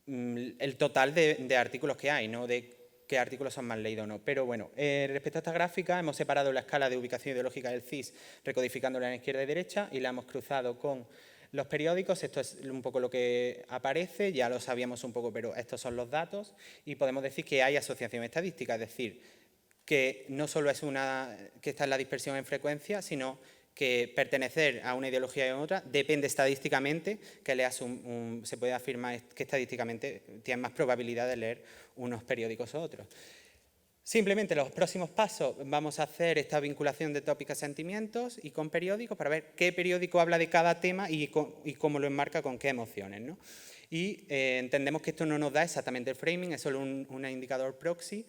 el total de artículos que hay, no de qué artículos son más leídos o no. Pero bueno, respecto a esta gráfica, hemos separado la escala de ubicación ideológica del CIS, recodificándola en izquierda y derecha, y la hemos cruzado con los periódicos. Esto es un poco lo que aparece, ya lo sabíamos un poco, pero estos son los datos, y podemos decir que hay asociación estadística, es decir, que no solo es que está en la dispersión en frecuencia, sino que pertenecer a una ideología u otra depende estadísticamente, que se puede afirmar que estadísticamente tienes más probabilidad de leer unos periódicos u otros. Simplemente los próximos pasos vamos a hacer esta vinculación de tópicos a sentimientos y con periódicos para ver qué periódico habla de cada tema y cómo lo enmarca con qué emociones, ¿no? Y entendemos que esto no nos da exactamente el framing, es solo un indicador proxy.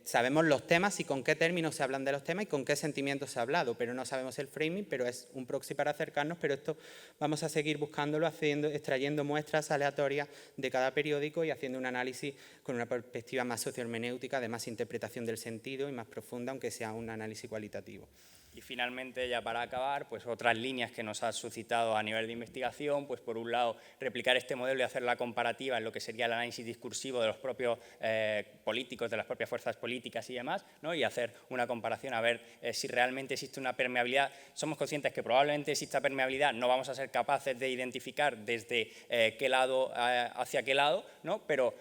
Sabemos los temas y con qué términos se hablan de los temas y con qué sentimientos se ha hablado, pero no sabemos el framing, pero es un proxy para acercarnos. Pero esto vamos a seguir buscándolo, extrayendo muestras aleatorias de cada periódico y haciendo un análisis con una perspectiva más sociohermenéutica, de más interpretación del sentido y más profunda, aunque sea un análisis cualitativo. Y finalmente, ya para acabar, pues otras líneas que nos ha suscitado a nivel de investigación, pues por un lado replicar este modelo y hacer la comparativa en lo que sería el análisis discursivo de los propios políticos, de las propias fuerzas políticas y demás, ¿no? Y hacer una comparación a ver si realmente existe una permeabilidad. Somos conscientes que probablemente exista permeabilidad, no vamos a ser capaces de identificar desde qué lado hacia qué lado, ¿no? Pero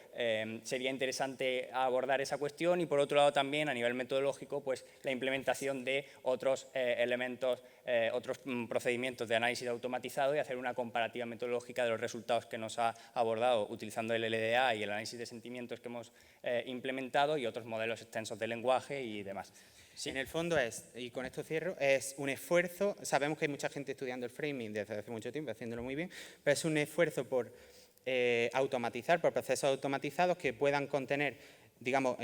sería interesante abordar esa cuestión. Y por otro lado también a nivel metodológico, pues la implementación de otros otros elementos, otros procedimientos de análisis automatizado y hacer una comparativa metodológica de los resultados que nos ha abordado utilizando el LDA y el análisis de sentimientos que hemos implementado y otros modelos extensos de lenguaje y demás. Sí. En el fondo es, y con esto cierro, es un esfuerzo, sabemos que hay mucha gente estudiando el framing desde hace mucho tiempo, haciéndolo muy bien, pero es un esfuerzo por automatizar, por procesos automatizados que puedan contener, digamos,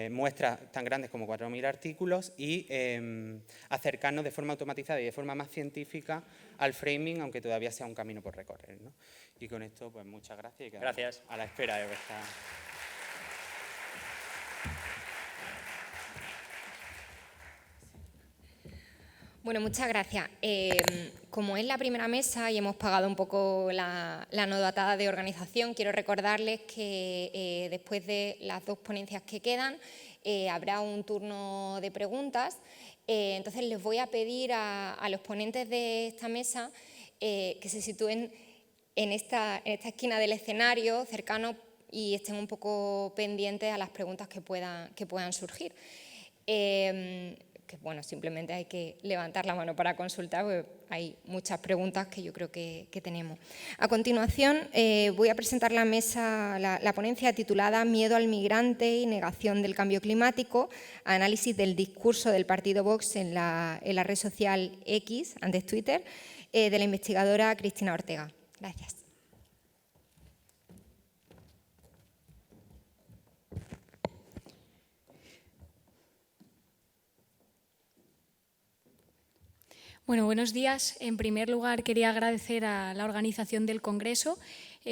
muestras tan grandes como 4.000 artículos y acercarnos de forma automatizada y de forma más científica al framing, aunque todavía sea un camino por recorrer, ¿no? Y con esto, pues muchas gracias. Y gracias. A la espera de vuestra... Bueno, muchas gracias. Como es la primera mesa y hemos pagado un poco la novatada de organización, quiero recordarles que después de las 2 ponencias que quedan, habrá un turno de preguntas. Entonces les voy a pedir a los ponentes de esta mesa que se sitúen en esta esquina del escenario, cercanos, y estén un poco pendientes a las preguntas que puedan surgir. Que bueno, simplemente hay que levantar la mano para consultar, porque hay muchas preguntas que yo creo que tenemos. A continuación, voy a presentar la ponencia titulada Miedo al migrante y negación del cambio climático, análisis del discurso del partido Vox en la red social X, antes Twitter, de la investigadora Cristina Ortega. Gracias. Bueno, buenos días. En primer lugar, quería agradecer a la organización del Congreso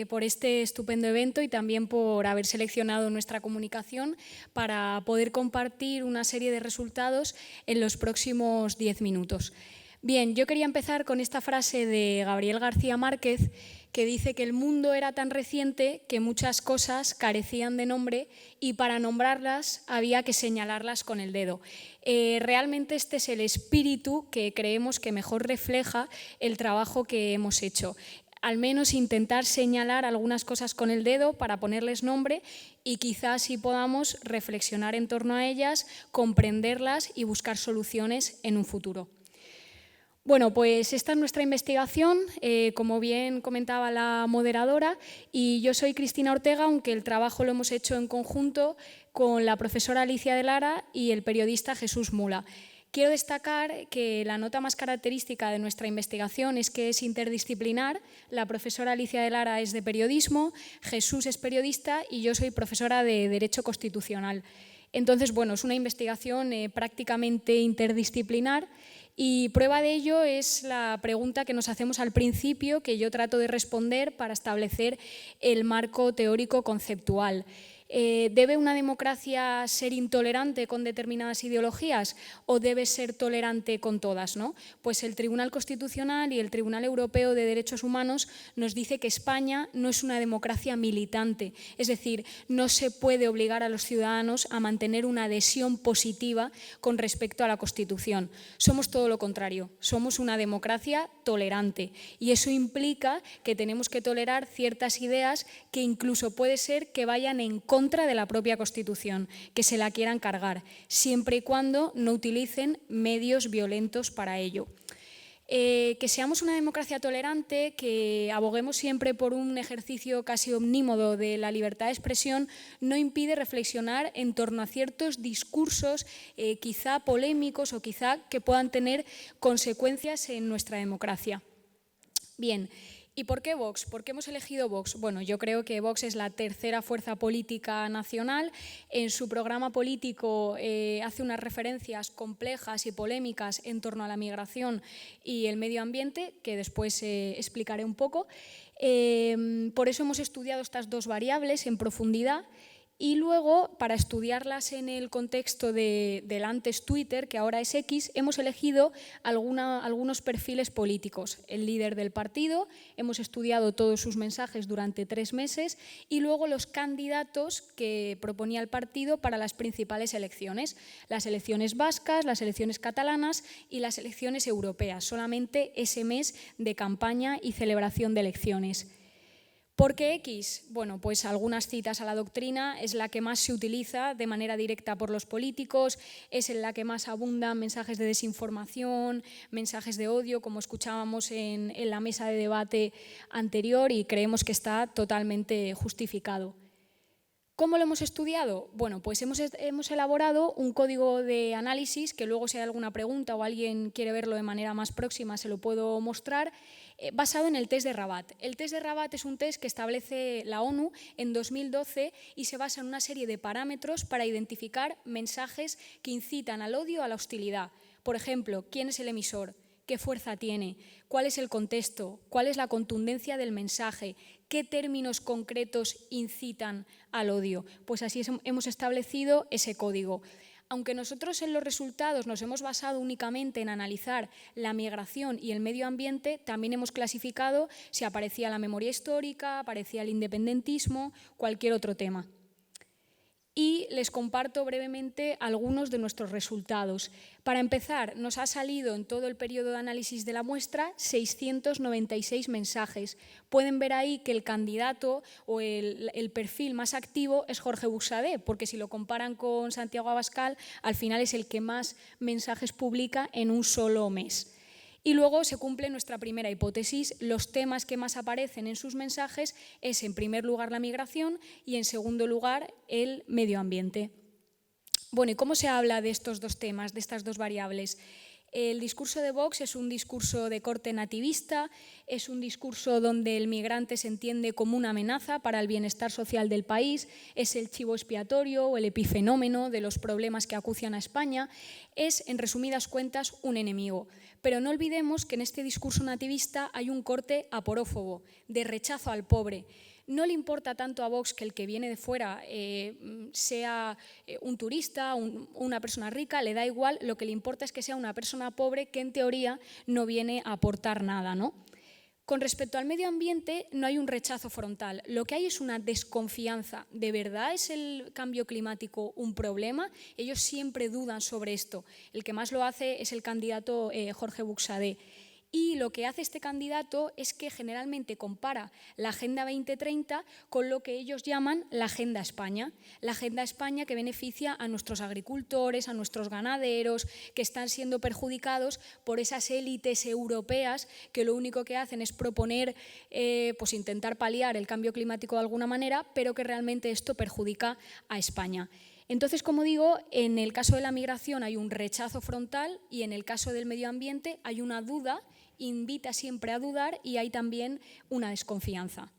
por este estupendo evento y también por haber seleccionado nuestra comunicación para poder compartir una serie de resultados en los próximos 10 minutos. Bien, yo quería empezar con esta frase de Gabriel García Márquez, que dice que el mundo era tan reciente que muchas cosas carecían de nombre y para nombrarlas había que señalarlas con el dedo. Realmente este es el espíritu que creemos que mejor refleja el trabajo que hemos hecho. Al menos intentar señalar algunas cosas con el dedo para ponerles nombre y quizás si podamos reflexionar en torno a ellas, comprenderlas y buscar soluciones en un futuro. Bueno, pues esta es nuestra investigación, como bien comentaba la moderadora, y yo soy Cristina Ortega, aunque el trabajo lo hemos hecho en conjunto con la profesora Alicia de Lara y el periodista Jesús Mula. Quiero destacar que la nota más característica de nuestra investigación es que es interdisciplinar. La profesora Alicia de Lara es de periodismo, Jesús es periodista y yo soy profesora de Derecho Constitucional. Entonces, bueno, es una investigación prácticamente interdisciplinar. Y prueba de ello es la pregunta que nos hacemos al principio, que yo trato de responder para establecer el marco teórico conceptual. ¿Debe una democracia ser intolerante con determinadas ideologías o debe ser tolerante con todas, ¿no? Pues el Tribunal Constitucional y el Tribunal Europeo de Derechos Humanos nos dice que España no es una democracia militante, es decir, no se puede obligar a los ciudadanos a mantener una adhesión positiva con respecto a la Constitución. Somos todo lo contrario, somos una democracia tolerante y eso implica que tenemos que tolerar ciertas ideas que incluso puede ser que vayan en contra de la propia Constitución, que se la quieran cargar, siempre y cuando no utilicen medios violentos para ello. Que seamos una democracia tolerante, que aboguemos siempre por un ejercicio casi omnímodo de la libertad de expresión, no impide reflexionar en torno a ciertos discursos quizá polémicos o quizá que puedan tener consecuencias en nuestra democracia. Bien. ¿Y por qué Vox? ¿Por qué hemos elegido Vox? Bueno, yo creo que Vox es la tercera fuerza política nacional. En su programa político hace unas referencias complejas y polémicas en torno a la migración y el medio ambiente, que después explicaré un poco. Por eso hemos estudiado estas dos variables en profundidad. Y luego, para estudiarlas en el contexto del antes Twitter, que ahora es X, hemos elegido algunos perfiles políticos. El líder del partido, hemos estudiado todos sus mensajes durante 3 meses y luego los candidatos que proponía el partido para las principales elecciones. Las elecciones vascas, las elecciones catalanas y las elecciones europeas. Solamente ese mes de campaña y celebración de elecciones. ¿Por qué X? Bueno, pues algunas citas a la doctrina, es la que más se utiliza de manera directa por los políticos, es en la que más abundan mensajes de desinformación, mensajes de odio, como escuchábamos en la mesa de debate anterior, y creemos que está totalmente justificado. ¿Cómo lo hemos estudiado? Bueno, pues hemos elaborado un código de análisis que luego, si hay alguna pregunta o alguien quiere verlo de manera más próxima, se lo puedo mostrar, basado en el test de Rabat. El test de Rabat es un test que establece la ONU en 2012 y se basa en una serie de parámetros para identificar mensajes que incitan al odio o a la hostilidad. Por ejemplo, ¿quién es el emisor? ¿Qué fuerza tiene? ¿Cuál es el contexto? ¿Cuál es la contundencia del mensaje? ¿Qué términos concretos incitan al odio? Pues así hemos establecido ese código. Aunque nosotros en los resultados nos hemos basado únicamente en analizar la migración y el medio ambiente, también hemos clasificado si aparecía la memoria histórica, aparecía el independentismo, cualquier otro tema. Y les comparto brevemente algunos de nuestros resultados. Para empezar, nos ha salido en todo el periodo de análisis de la muestra 696 mensajes. Pueden ver ahí que el candidato o el perfil más activo es Jorge Buxadé, porque si lo comparan con Santiago Abascal, al final es el que más mensajes publica en un solo mes. Y luego se cumple nuestra primera hipótesis. Los temas que más aparecen en sus mensajes es, en primer lugar, la migración y, en segundo lugar, el medio ambiente. Bueno, ¿y cómo se habla de estos dos temas, de estas dos variables? El discurso de Vox es un discurso de corte nativista, es un discurso donde el migrante se entiende como una amenaza para el bienestar social del país, es el chivo expiatorio o el epifenómeno de los problemas que acucian a España, es, en resumidas cuentas, un enemigo. Pero no olvidemos que en este discurso nativista hay un corte aporófobo, de rechazo al pobre. No le importa tanto a Vox que el que viene de fuera sea un turista, una persona rica, le da igual, lo que le importa es que sea una persona pobre que en teoría no viene a aportar nada, ¿no? Con respecto al medio ambiente no hay un rechazo frontal, lo que hay es una desconfianza. ¿De verdad es el cambio climático un problema? Ellos siempre dudan sobre esto. El que más lo hace es el candidato Jorge Buxadé. Y lo que hace este candidato es que generalmente compara la Agenda 2030 con lo que ellos llaman la Agenda España. La Agenda España que beneficia a nuestros agricultores, a nuestros ganaderos, que están siendo perjudicados por esas élites europeas que lo único que hacen es proponer, pues intentar paliar el cambio climático de alguna manera, pero que realmente esto perjudica a España. Entonces, como digo, en el caso de la migración hay un rechazo frontal y en el caso del medio ambiente hay una duda, invita siempre a dudar y hay también una desconfianza.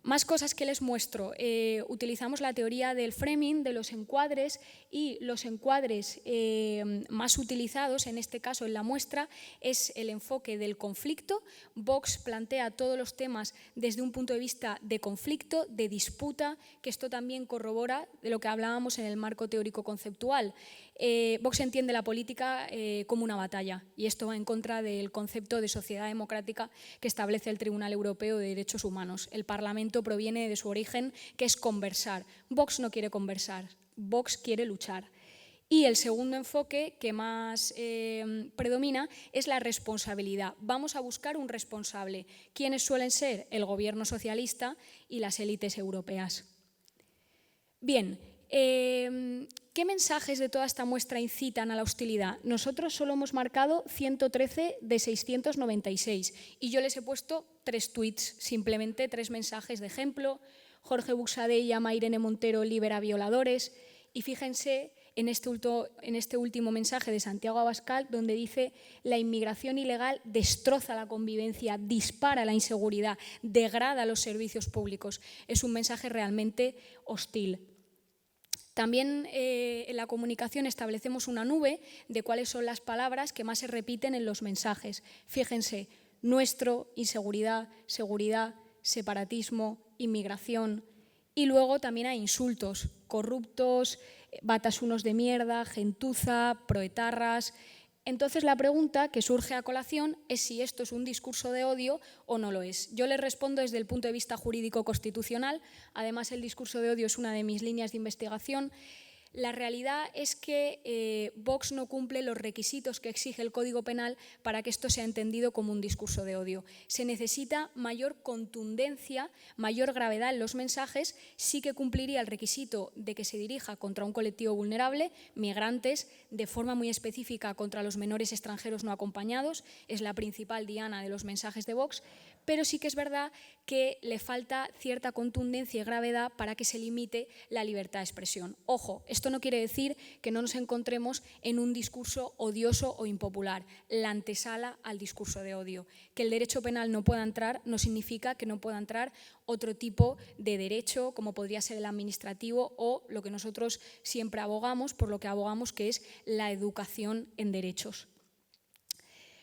Más cosas que les muestro. Utilizamos la teoría del framing, de los encuadres, y los encuadres más utilizados, en este caso en la muestra, es el enfoque del conflicto. Vox plantea todos los temas desde un punto de vista de conflicto, de disputa, que esto también corrobora de lo que hablábamos en el marco teórico conceptual. Vox entiende la política como una batalla y esto va en contra del concepto de sociedad democrática que establece el Tribunal Europeo de Derechos Humanos. El Parlamento proviene de su origen, que es conversar. Vox no quiere conversar, Vox quiere luchar. Y el segundo enfoque que más predomina es la responsabilidad. Vamos a buscar un responsable. ¿Quiénes suelen ser? El gobierno socialista y las élites europeas. Bien, ¿qué mensajes de toda esta muestra incitan a la hostilidad? Nosotros solo hemos marcado 113 de 696 y yo les he puesto 3 tweets, simplemente 3 mensajes de ejemplo. Jorge Buxadé llama a Irene Montero libera violadores y fíjense en este último mensaje de Santiago Abascal, donde dice la inmigración ilegal destroza la convivencia, dispara la inseguridad, degrada los servicios públicos. Es un mensaje realmente hostil. También en la comunicación establecemos una nube de cuáles son las palabras que más se repiten en los mensajes. Fíjense, nuestro, inseguridad, seguridad, separatismo, inmigración. Y luego también hay insultos, corruptos, batasunos de mierda, gentuza, proetarras. Entonces la pregunta que surge a colación es si esto es un discurso de odio o no lo es. Yo les respondo desde el punto de vista jurídico constitucional, además el discurso de odio es una de mis líneas de investigación. La realidad es que Vox no cumple los requisitos que exige el Código Penal para que esto sea entendido como un discurso de odio. Se necesita mayor contundencia, mayor gravedad en los mensajes, sí que cumpliría el requisito de que se dirija contra un colectivo vulnerable, migrantes, de forma muy específica contra los menores extranjeros no acompañados, es la principal diana de los mensajes de Vox, pero sí que es verdad que le falta cierta contundencia y gravedad para que se limite la libertad de expresión. Ojo, esto no quiere decir que no nos encontremos en un discurso odioso o impopular, la antesala al discurso de odio. Que el derecho penal no pueda entrar no significa que no pueda entrar otro tipo de derecho, como podría ser el administrativo o lo que nosotros siempre abogamos, por lo que abogamos, que es la educación en derechos.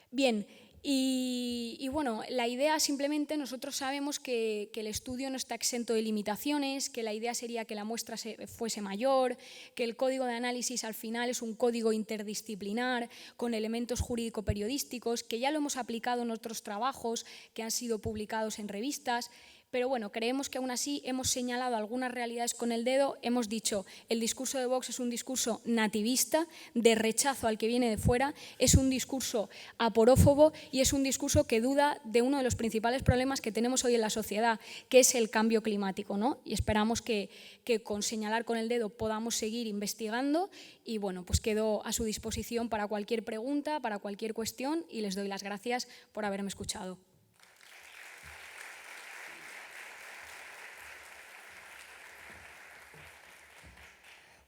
Bien. Y bueno, la idea simplemente, nosotros sabemos que el estudio no está exento de limitaciones, que la idea sería que la muestra fuese mayor, que el código de análisis al final es un código interdisciplinar con elementos jurídico-periodísticos, que ya lo hemos aplicado en otros trabajos que han sido publicados en revistas. Pero bueno, creemos que aún así hemos señalado algunas realidades con el dedo, hemos dicho el discurso de Vox es un discurso nativista, de rechazo al que viene de fuera, es un discurso aporófobo y es un discurso que duda de uno de los principales problemas que tenemos hoy en la sociedad, que es el cambio climático, ¿no? Y esperamos que con señalar con el dedo podamos seguir investigando y bueno, pues quedo a su disposición para cualquier pregunta, para cualquier cuestión y les doy las gracias por haberme escuchado.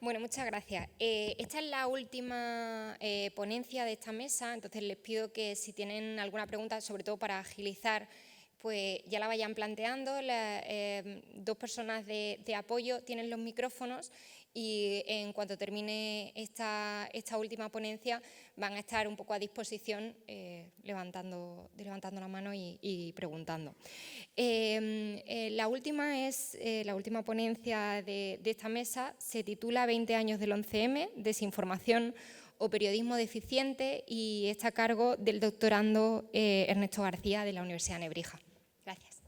Bueno, muchas gracias. Esta es la última ponencia de esta mesa, entonces les pido que si tienen alguna pregunta, sobre todo para agilizar, pues ya la vayan planteando. Dos personas de apoyo tienen los micrófonos y en cuanto termine esta última ponencia van a estar un poco a disposición levantando la mano y preguntando. La última ponencia de esta mesa se titula 20 años del 11M, desinformación o periodismo deficiente y está a cargo del doctorando Ernesto García de la Universidad de Nebrija. Gracias.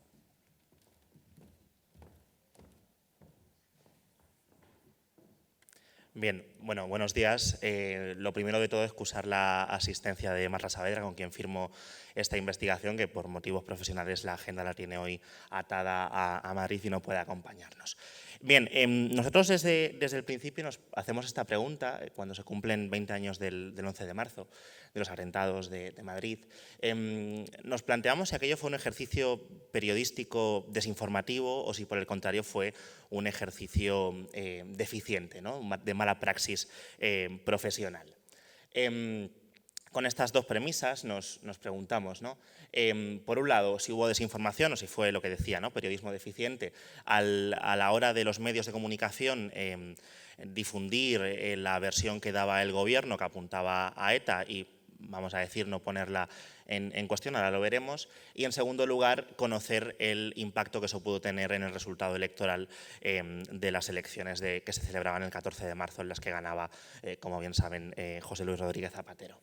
Bien, bueno, buenos días. Lo primero de todo, excusar la asistencia de Marla Saavedra, con quien firmo esta investigación, que por motivos profesionales la agenda la tiene hoy atada a Madrid y no puede acompañarnos. Bien, nosotros desde el principio nos hacemos esta pregunta, cuando se cumplen 20 años del 11 de marzo, de los atentados de Madrid. Nos planteamos si aquello fue un ejercicio periodístico desinformativo o si por el contrario fue un ejercicio deficiente, ¿no? De mala praxis profesional. Con estas dos premisas nos preguntamos, ¿no? Por un lado, si hubo desinformación o si fue lo que decía, ¿no? Periodismo deficiente a la hora de los medios de comunicación difundir la versión que daba el gobierno, que apuntaba a ETA y, vamos a decir, no ponerla en cuestión, ahora lo veremos. Y en segundo lugar, conocer el impacto que eso pudo tener en el resultado electoral de las elecciones que se celebraban el 14 de marzo, en las que ganaba, como bien saben, José Luis Rodríguez Zapatero.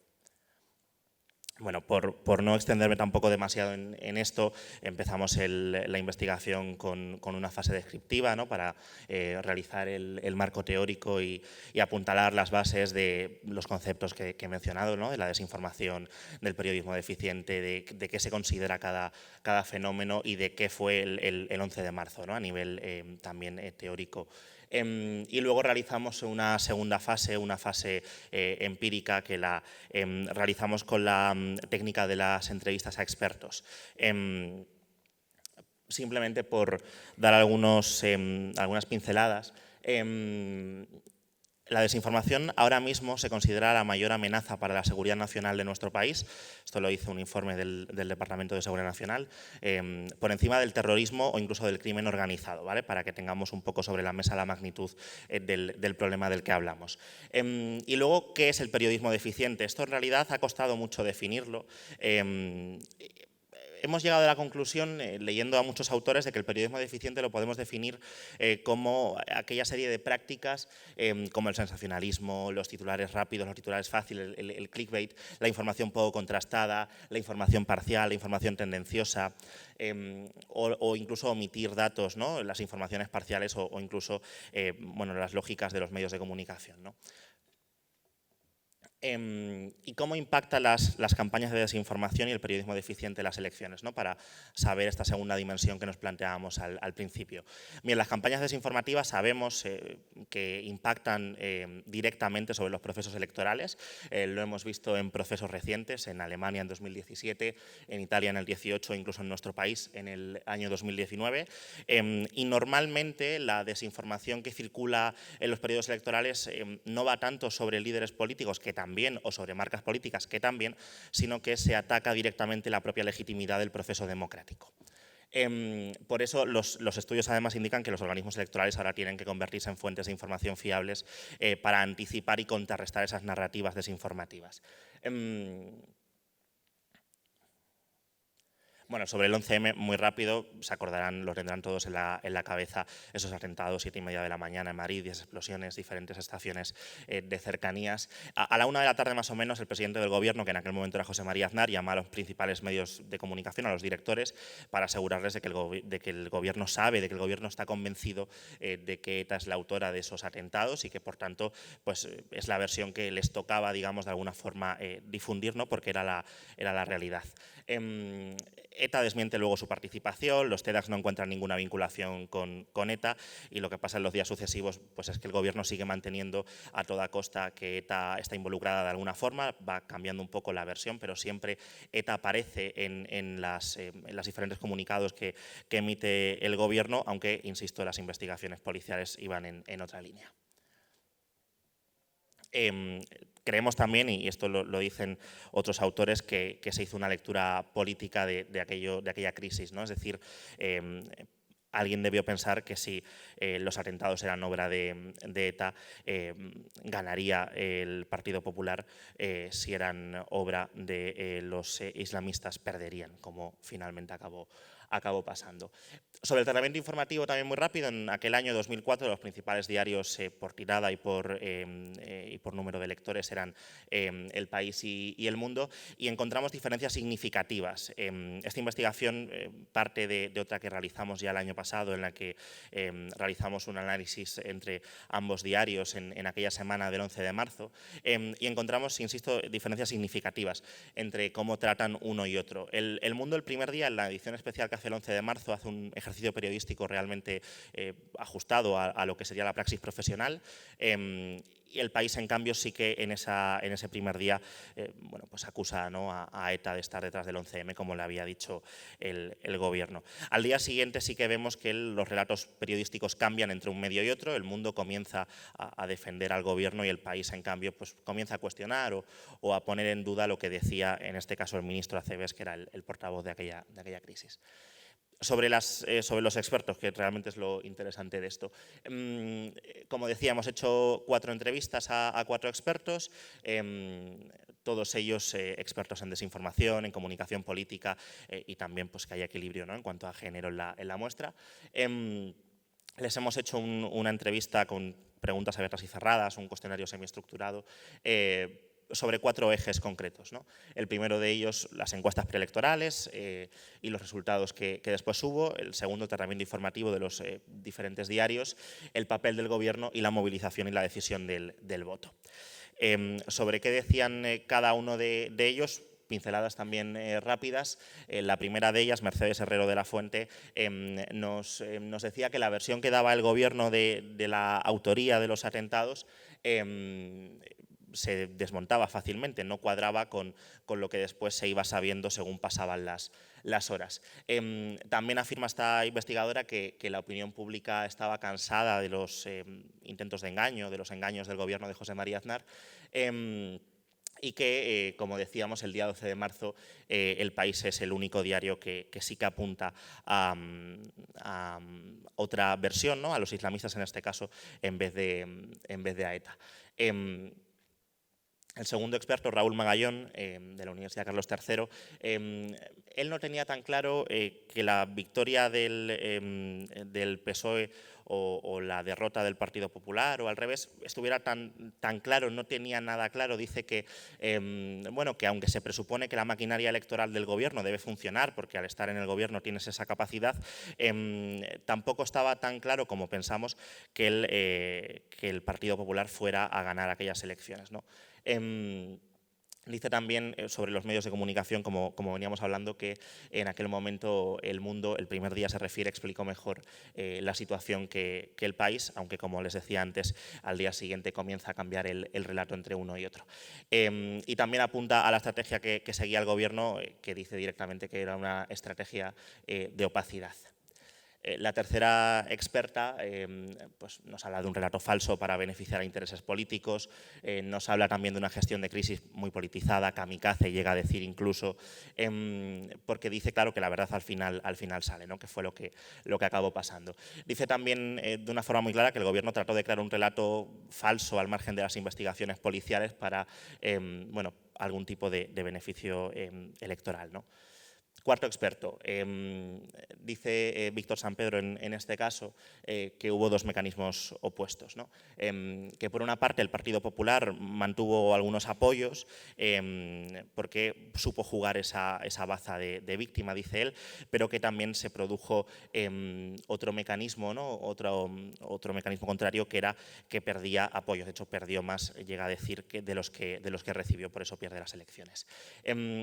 Bueno, por no extenderme tampoco demasiado en esto, empezamos la investigación con una fase descriptiva, ¿no? Para realizar el marco teórico y apuntalar las bases de los conceptos que he mencionado, ¿no? De la desinformación, del periodismo deficiente, de qué se considera cada fenómeno y de qué fue el 11 de marzo, ¿no? A nivel también teórico. Y luego realizamos una segunda fase, una fase empírica que la realizamos con la técnica de las entrevistas a expertos. Simplemente por dar algunas pinceladas. La desinformación ahora mismo se considera la mayor amenaza para la seguridad nacional de nuestro país. Esto lo hizo un informe del Departamento de Seguridad Nacional, por encima del terrorismo o incluso del crimen organizado, ¿vale? Para que tengamos un poco sobre la mesa la magnitud del problema del que hablamos. Y luego, ¿qué es el periodismo deficiente? Esto en realidad ha costado mucho definirlo. hemos llegado a la conclusión, leyendo a muchos autores, de que el periodismo deficiente lo podemos definir como aquella serie de prácticas como el sensacionalismo, los titulares rápidos, los titulares fáciles, el clickbait, la información poco contrastada, la información parcial, la información tendenciosa, o incluso omitir datos, ¿no? Las informaciones parciales o incluso bueno, las lógicas de los medios de comunicación, ¿no? ¿Y cómo impactan las campañas de desinformación y el periodismo deficiente en las elecciones, ¿no? Para saber esta segunda dimensión que nos planteábamos al principio. Bien, las campañas desinformativas sabemos que impactan directamente sobre los procesos electorales. Lo hemos visto en procesos recientes, en Alemania en 2017, en Italia en el 18, incluso en nuestro país en el año 2019. Y normalmente la desinformación que circula en los periodos electorales no va tanto sobre líderes políticos, que también, o sobre marcas políticas, que también, sino que se ataca directamente la propia legitimidad del proceso democrático. Por eso los estudios además indican que los organismos electorales ahora tienen que convertirse en fuentes de información fiables para anticipar y contrarrestar esas narrativas desinformativas. Bueno, sobre el 11M, muy rápido, se acordarán, lo tendrán todos en la cabeza, esos atentados, 7:30 de la mañana en Madrid, 10 explosiones, diferentes estaciones de cercanías. A la 1 de la tarde más o menos, el presidente del gobierno, que en aquel momento era José María Aznar, llama a los principales medios de comunicación, a los directores, para asegurarles de que el gobierno sabe, de que el gobierno está convencido de que ETA es la autora de esos atentados y que, por tanto, pues, es la versión que les tocaba, digamos, de alguna forma difundir, ¿no? Porque era la realidad. ETA desmiente luego su participación, los TEDx no encuentran ninguna vinculación con ETA, y lo que pasa en los días sucesivos pues es que el gobierno sigue manteniendo a toda costa que ETA está involucrada de alguna forma, va cambiando un poco la versión, pero siempre ETA aparece en las diferentes comunicados que emite el gobierno, aunque, insisto, las investigaciones policiales iban en otra línea. Creemos también, y esto lo dicen otros autores, que se hizo una lectura política de aquella crisis, ¿no? Es decir, alguien debió pensar que si los atentados eran obra de ETA, ganaría el Partido Popular, si eran obra de los islamistas, perderían, como finalmente acabó pasando. Sobre el tratamiento informativo, también muy rápido, en aquel año 2004 los principales diarios por tirada y por número de lectores eran El País y El Mundo, y encontramos diferencias significativas. Esta investigación parte de otra que realizamos ya el año pasado, en la que realizamos un análisis entre ambos diarios en aquella semana del 11 de marzo, y encontramos, insisto, diferencias significativas entre cómo tratan uno y otro. El Mundo, el primer día, en la edición especial que hace el 11 de marzo, hace un ejercicio periodístico realmente ajustado a lo que sería la praxis profesional, y El País, en cambio, sí que en ese primer día bueno, pues acusa, ¿no?, a ETA de estar detrás del 11M, como le había dicho el gobierno. Al día siguiente sí que vemos que los relatos periodísticos cambian entre un medio y otro. El Mundo comienza a defender al gobierno y El País, en cambio, pues comienza a cuestionar o a poner en duda lo que decía, en este caso, el ministro Acebes, que era el portavoz de aquella crisis. Sobre los expertos, que realmente es lo interesante de esto. Como decía, hemos hecho 4 entrevistas a 4 expertos, todos ellos expertos en desinformación, en comunicación política, y también pues, que haya equilibrio, ¿no?, en cuanto a género en la muestra. Les hemos hecho una entrevista con preguntas abiertas y cerradas, un cuestionario semiestructurado, sobre 4 ejes concretos, ¿no? El primero de ellos, las encuestas preelectorales y los resultados que después hubo. El segundo, tratamiento informativo de los diferentes diarios, el papel del gobierno y la movilización y la decisión del voto. Sobre qué decían cada uno de ellos, pinceladas también rápidas. La primera de ellas, Mercedes Herrero de la Fuente, nos decía que la versión que daba el gobierno de la autoría de los atentados se desmontaba fácilmente, no cuadraba con lo que después se iba sabiendo según pasaban las horas. También afirma esta investigadora que la opinión pública estaba cansada de los intentos de engaño, de los engaños del gobierno de José María Aznar, y que, como decíamos, el día 12 de marzo El País es el único diario que sí que apunta a otra versión, ¿no?, a los islamistas en este caso, en vez de a ETA. El segundo experto, Raúl Magallón, de la Universidad Carlos III, él no tenía tan claro que la victoria del PSOE o la derrota del Partido Popular o al revés estuviera tan claro, no tenía nada claro. Dice que, bueno, que aunque se presupone que la maquinaria electoral del gobierno debe funcionar, porque al estar en el gobierno tienes esa capacidad, tampoco estaba tan claro como pensamos que el Partido Popular fuera a ganar aquellas elecciones, ¿no? Dice también sobre los medios de comunicación, como veníamos hablando, que en aquel momento El Mundo, el primer día se refiere, explicó mejor la situación que el País, aunque como les decía antes, al día siguiente comienza a cambiar el relato entre uno y otro. Y también apunta a la estrategia que seguía el gobierno, que dice directamente que era una estrategia de opacidad. La tercera experta pues nos habla de un relato falso para beneficiar a intereses políticos, nos habla también de una gestión de crisis muy politizada, kamikaze, llega a decir incluso, porque dice, claro, que la verdad al final sale, ¿no? Que fue lo que acabó pasando. Dice también de una forma muy clara que el gobierno trató de crear un relato falso al margen de las investigaciones policiales para bueno, algún tipo de beneficio electoral, ¿no? Cuarto experto, dice Víctor Sampedro en este caso que hubo dos mecanismos opuestos, ¿no? Que por una parte el Partido Popular mantuvo algunos apoyos porque supo jugar esa baza de víctima, dice él, pero que también se produjo otro mecanismo, ¿no? otro mecanismo contrario, que era que perdía apoyos. De hecho, perdió más, llega a decir, que de los que recibió, por eso pierde las elecciones.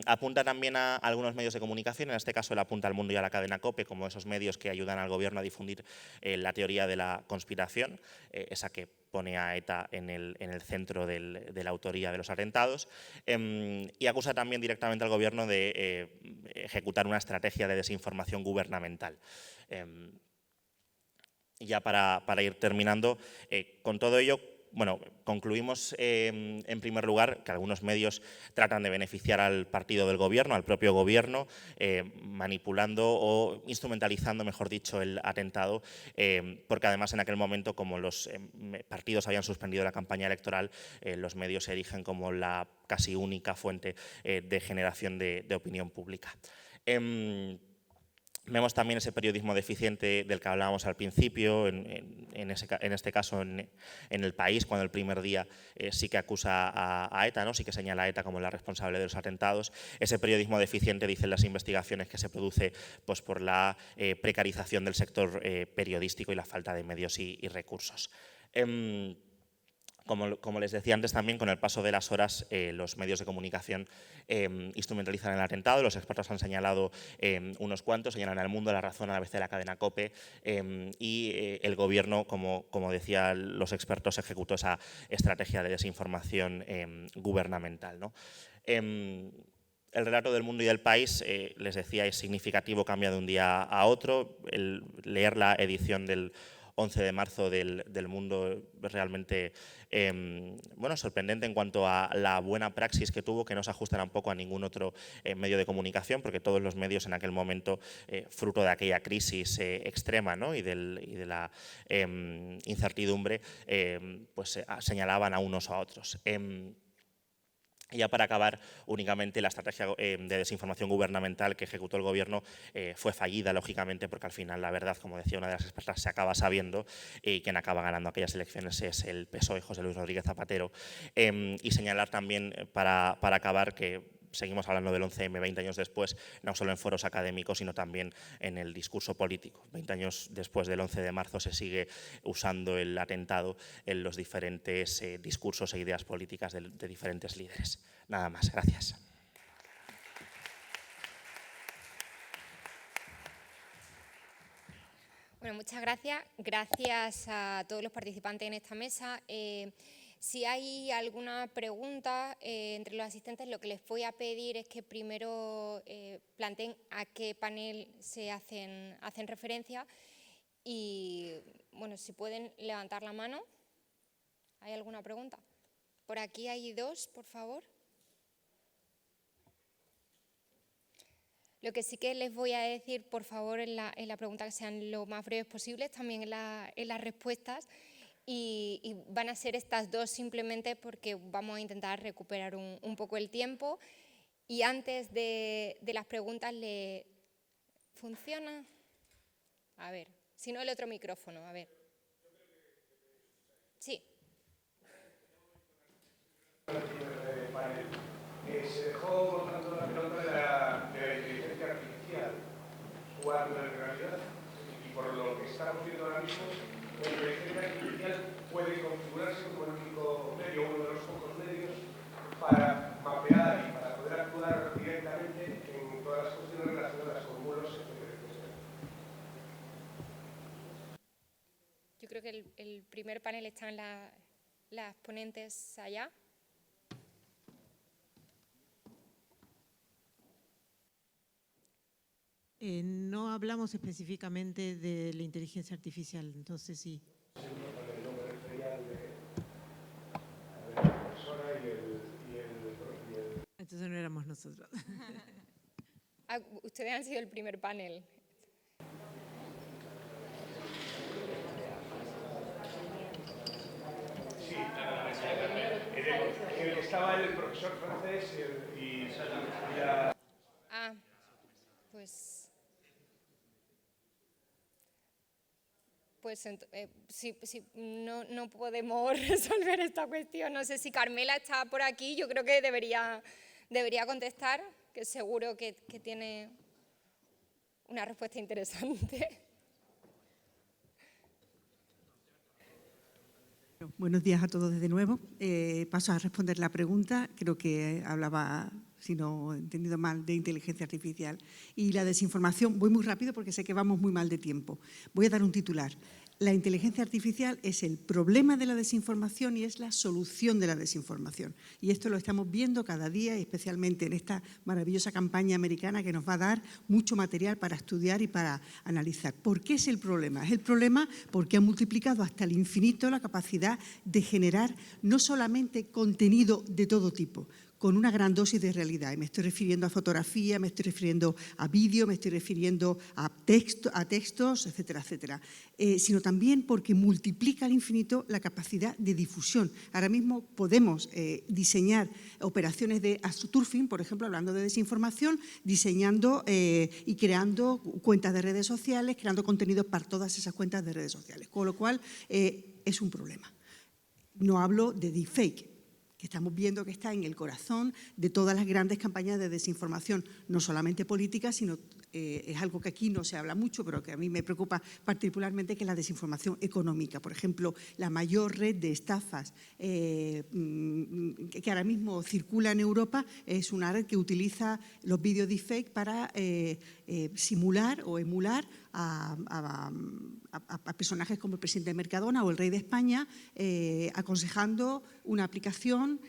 Apunta también a algunos medios de comunicación. En este caso, él apunta al Mundo y a la cadena COPE como esos medios que ayudan al gobierno a difundir la teoría de la conspiración, esa que pone a ETA en el centro de la autoría de los atentados, y acusa también directamente al gobierno de ejecutar una estrategia de desinformación gubernamental. Ya para ir terminando, con todo ello, bueno, concluimos en primer lugar que algunos medios tratan de beneficiar al partido del gobierno, al propio gobierno, manipulando o instrumentalizando, mejor dicho, el atentado, porque además en aquel momento, como los partidos habían suspendido la campaña electoral, los medios se erigen como la casi única fuente de generación de opinión pública. Vemos también ese periodismo deficiente del que hablábamos al principio, en este caso en El País, cuando el primer día sí que acusa a ETA, ¿no? Sí que señala a ETA como la responsable de los atentados. Ese periodismo deficiente, dicen las investigaciones, que se produce pues, por la precarización del sector periodístico y la falta de medios y recursos. Como les decía antes también, con el paso de las horas los medios de comunicación instrumentalizan el atentado. Los expertos han señalado unos cuantos, señalan al Mundo, La Razón, a la vez de la cadena COPE, y el gobierno, como decían los expertos, ejecutó esa estrategia de desinformación gubernamental, ¿no? El relato del Mundo y del País, les decía, es significativo, cambia de un día a otro. Leer la edición del 11 de marzo del Mundo es realmente bueno, sorprendente en cuanto a la buena praxis que tuvo, que no se ajustan un poco a ningún otro medio de comunicación, porque todos los medios en aquel momento, fruto de aquella crisis extrema, ¿no? y de la incertidumbre, pues señalaban a unos o a otros. Y ya para acabar, únicamente la estrategia de desinformación gubernamental que ejecutó el gobierno fue fallida, lógicamente, porque al final la verdad, como decía una de las expertas, se acaba sabiendo, y quien acaba ganando aquellas elecciones es el PSOE, José Luis Rodríguez Zapatero. Y señalar también, para acabar, que seguimos hablando del 11M 20 años después, no solo en foros académicos, sino también en el discurso político. 20 años después del 11 de marzo se sigue usando el atentado en los diferentes discursos e ideas políticas de diferentes líderes. Nada más, gracias. Bueno, muchas gracias. Gracias a todos los participantes en esta mesa. Si hay alguna pregunta entre los asistentes, lo que les voy a pedir es que primero planteen a qué panel se hacen referencia y, bueno, si pueden levantar la mano. ¿Hay alguna pregunta? Por aquí hay dos, por favor. Lo que sí que les voy a decir, por favor, en la pregunta, que sean lo más breves posibles, también en las respuestas. y van a ser estas dos simplemente porque vamos a intentar recuperar un poco el tiempo. Y antes de las preguntas, ¿funciona? A ver, si no el otro micrófono, a ver. Sí. Se dejó, por tanto, la pelota de la inteligencia artificial jugando en realidad, y por lo que estamos viendo ahora mismo, la inteligencia artificial puede configurarse como el único medio, uno de los pocos medios, para mapear y para poder actuar directamente en todas las cuestiones relacionadas con muros, etcétera. Yo creo que el primer panel están las ponentes allá. No hablamos específicamente de la inteligencia artificial, entonces sí. Entonces no éramos nosotros. Ustedes han sido el primer panel. Sí, en el que estaba el profesor francés y la... Si no podemos resolver esta cuestión. No sé si Carmela está por aquí, yo creo que debería contestar, que seguro que tiene una respuesta interesante. Buenos días a todos de nuevo. Paso a responder la pregunta. Creo que hablaba, si no he entendido mal, de inteligencia artificial. Y la desinformación, voy muy rápido porque sé que vamos muy mal de tiempo. Voy a dar un titular. La inteligencia artificial es el problema de la desinformación y es la solución de la desinformación. Y esto lo estamos viendo cada día, y especialmente en esta maravillosa campaña americana que nos va a dar mucho material para estudiar y para analizar. ¿Por qué es el problema? Es el problema porque ha multiplicado hasta el infinito la capacidad de generar no solamente contenido de todo tipo, con una gran dosis de realidad. Y me estoy refiriendo a fotografía, me estoy refiriendo a vídeo, me estoy refiriendo a textos, etcétera, etcétera. Sino también porque multiplica al infinito la capacidad de difusión. Ahora mismo podemos diseñar operaciones de astroturfing, por ejemplo, hablando de desinformación, diseñando y creando cuentas de redes sociales, creando contenidos para todas esas cuentas de redes sociales. Con lo cual, es un problema. No hablo de deepfake, que estamos viendo que está en el corazón de todas las grandes campañas de desinformación, no solamente políticas, sino es algo que aquí no se habla mucho, pero que a mí me preocupa particularmente, que es la desinformación económica. Por ejemplo, la mayor red de estafas que ahora mismo circula en Europa es una red que utiliza los vídeos deepfake para simular o emular a personajes como el presidente de Mercadona o el rey de España, aconsejando una aplicación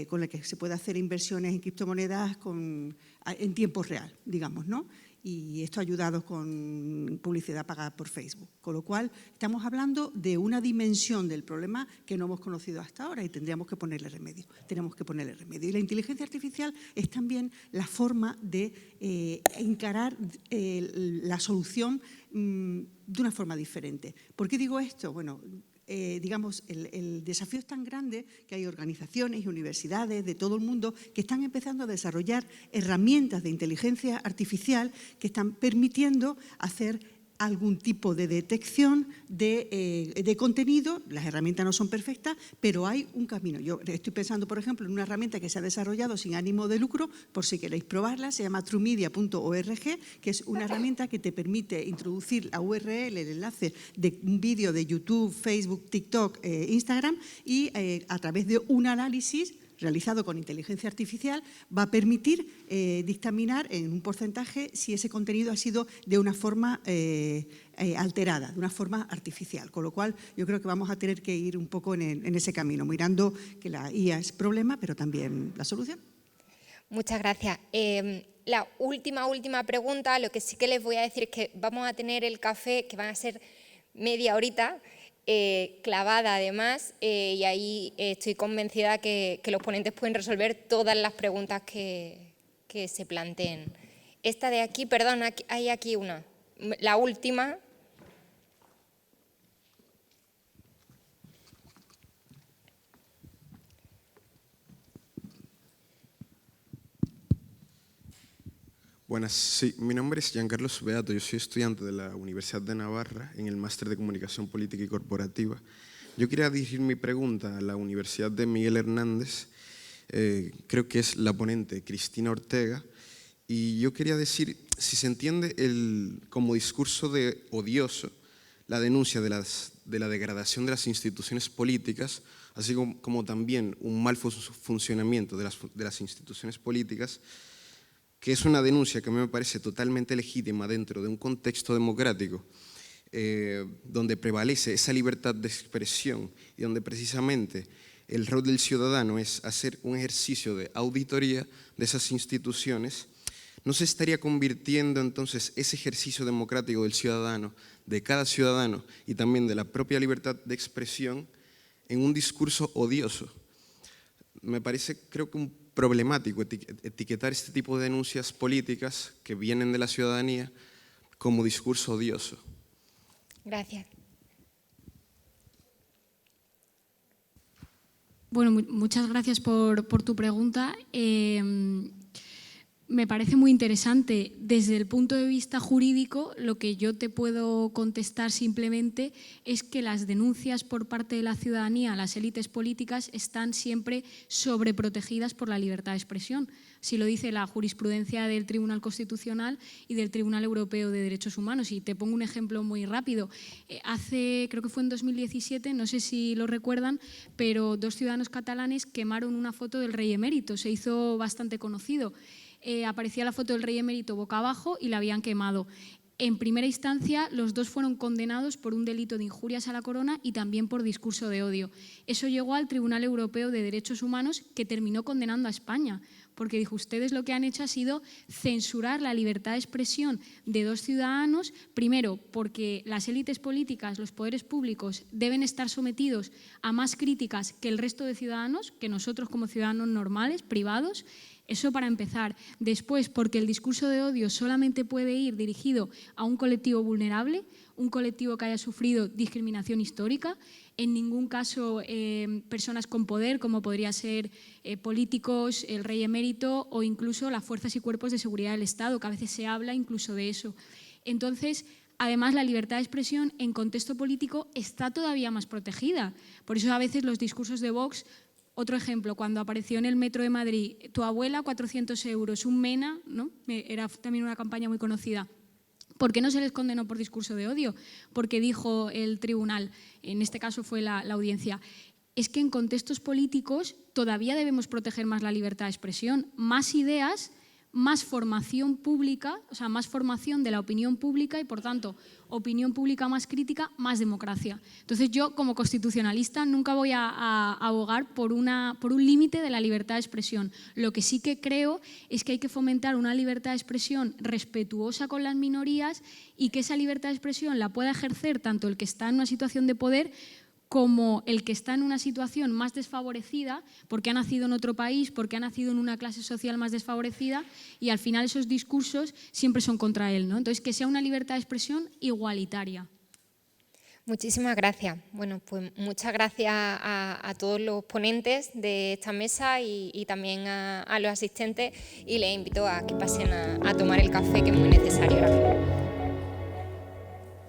con la que se puede hacer inversiones en criptomonedas en tiempo real, digamos, ¿no? Y esto ha ayudado con publicidad pagada por Facebook. Con lo cual, estamos hablando de una dimensión del problema que no hemos conocido hasta ahora y tendríamos que ponerle remedio. Tenemos que ponerle remedio. Y la inteligencia artificial es también la forma de encarar la solución de una forma diferente. ¿Por qué digo esto? Bueno, digamos, el desafío es tan grande que hay organizaciones y universidades de todo el mundo que están empezando a desarrollar herramientas de inteligencia artificial que están permitiendo hacer algún tipo de detección de contenido. Las herramientas no son perfectas, pero hay un camino. Yo estoy pensando, por ejemplo, en una herramienta que se ha desarrollado sin ánimo de lucro, por si queréis probarla, se llama truemedia.org, que es una herramienta que te permite introducir la URL, el enlace de un vídeo de YouTube, Facebook, TikTok, Instagram, y a través de un análisis realizado con inteligencia artificial, va a permitir dictaminar en un porcentaje si ese contenido ha sido de una forma alterada, de una forma artificial. Con lo cual, yo creo que vamos a tener que ir un poco en ese camino, mirando que la IA es problema, pero también la solución. Muchas gracias. La última pregunta, lo que sí que les voy a decir es que vamos a tener el café, que van a ser media horita, clavada además, y ahí estoy convencida que los ponentes pueden resolver todas las preguntas que se planteen. Esta de aquí, perdón, hay aquí una, la última. Buenas, sí, mi nombre es Giancarlo Beato, yo soy estudiante de la Universidad de Navarra en el Máster de Comunicación Política y Corporativa. Yo quería dirigir mi pregunta a la Universidad de Miguel Hernández, creo que es la ponente Cristina Ortega, y yo quería decir si se entiende como discurso de odioso la denuncia de la degradación de las instituciones políticas, así como también un mal funcionamiento de las instituciones políticas, que es una denuncia que a mí me parece totalmente legítima dentro de un contexto democrático, donde prevalece esa libertad de expresión y donde precisamente el rol del ciudadano es hacer un ejercicio de auditoría de esas instituciones. ¿No se estaría convirtiendo entonces ese ejercicio democrático del ciudadano, de cada ciudadano y también de la propia libertad de expresión, en un discurso odioso? Me parece, creo que problemático etiquetar este tipo de denuncias políticas que vienen de la ciudadanía como discurso odioso. Gracias. Bueno, muchas gracias por tu pregunta. Me parece muy interesante. Desde el punto de vista jurídico, lo que yo te puedo contestar simplemente es que las denuncias por parte de la ciudadanía a las élites políticas están siempre sobreprotegidas por la libertad de expresión. Así lo dice la jurisprudencia del Tribunal Constitucional y del Tribunal Europeo de Derechos Humanos. Y te pongo un ejemplo muy rápido. Creo que fue en 2017, no sé si lo recuerdan, pero 2 ciudadanos catalanes quemaron una foto del rey emérito. Se hizo bastante conocido. Aparecía la foto del rey emérito boca abajo y la habían quemado. En primera instancia, los 2 fueron condenados por un delito de injurias a la corona y también por discurso de odio. Eso llegó al Tribunal Europeo de Derechos Humanos, que terminó condenando a España, porque dijo, ustedes lo que han hecho ha sido censurar la libertad de expresión de 2 ciudadanos, primero porque las élites políticas, los poderes públicos, deben estar sometidos a más críticas que el resto de ciudadanos, que nosotros como ciudadanos normales, privados. Eso para empezar. Después, porque el discurso de odio solamente puede ir dirigido a un colectivo vulnerable, un colectivo que haya sufrido discriminación histórica, en ningún caso personas con poder, como podría ser políticos, el rey emérito o incluso las fuerzas y cuerpos de seguridad del Estado, que a veces se habla incluso de eso. Entonces, además, la libertad de expresión en contexto político está todavía más protegida. Por eso a veces los discursos de Vox. Otro ejemplo, cuando apareció en el metro de Madrid, tu abuela, 400 euros, un MENA, ¿no? Era también una campaña muy conocida. ¿Por qué no se les condenó por discurso de odio? Porque dijo el tribunal, en este caso fue la audiencia, es que en contextos políticos todavía debemos proteger más la libertad de expresión, más ideas, más formación pública, o sea, más formación de la opinión pública y, por tanto, opinión pública más crítica, más democracia. Entonces, yo, como constitucionalista, nunca voy a abogar por un límite de la libertad de expresión. Lo que sí que creo es que hay que fomentar una libertad de expresión respetuosa con las minorías y que esa libertad de expresión la pueda ejercer tanto el que está en una situación de poder como el que está en una situación más desfavorecida porque ha nacido en otro país, porque ha nacido en una clase social más desfavorecida y al final esos discursos siempre son contra él, ¿no? Entonces, que sea una libertad de expresión igualitaria. Muchísimas gracias. Bueno, pues muchas gracias a todos los ponentes de esta mesa y también a los asistentes y les invito a que pasen a tomar el café, que es muy necesario ahora mismo.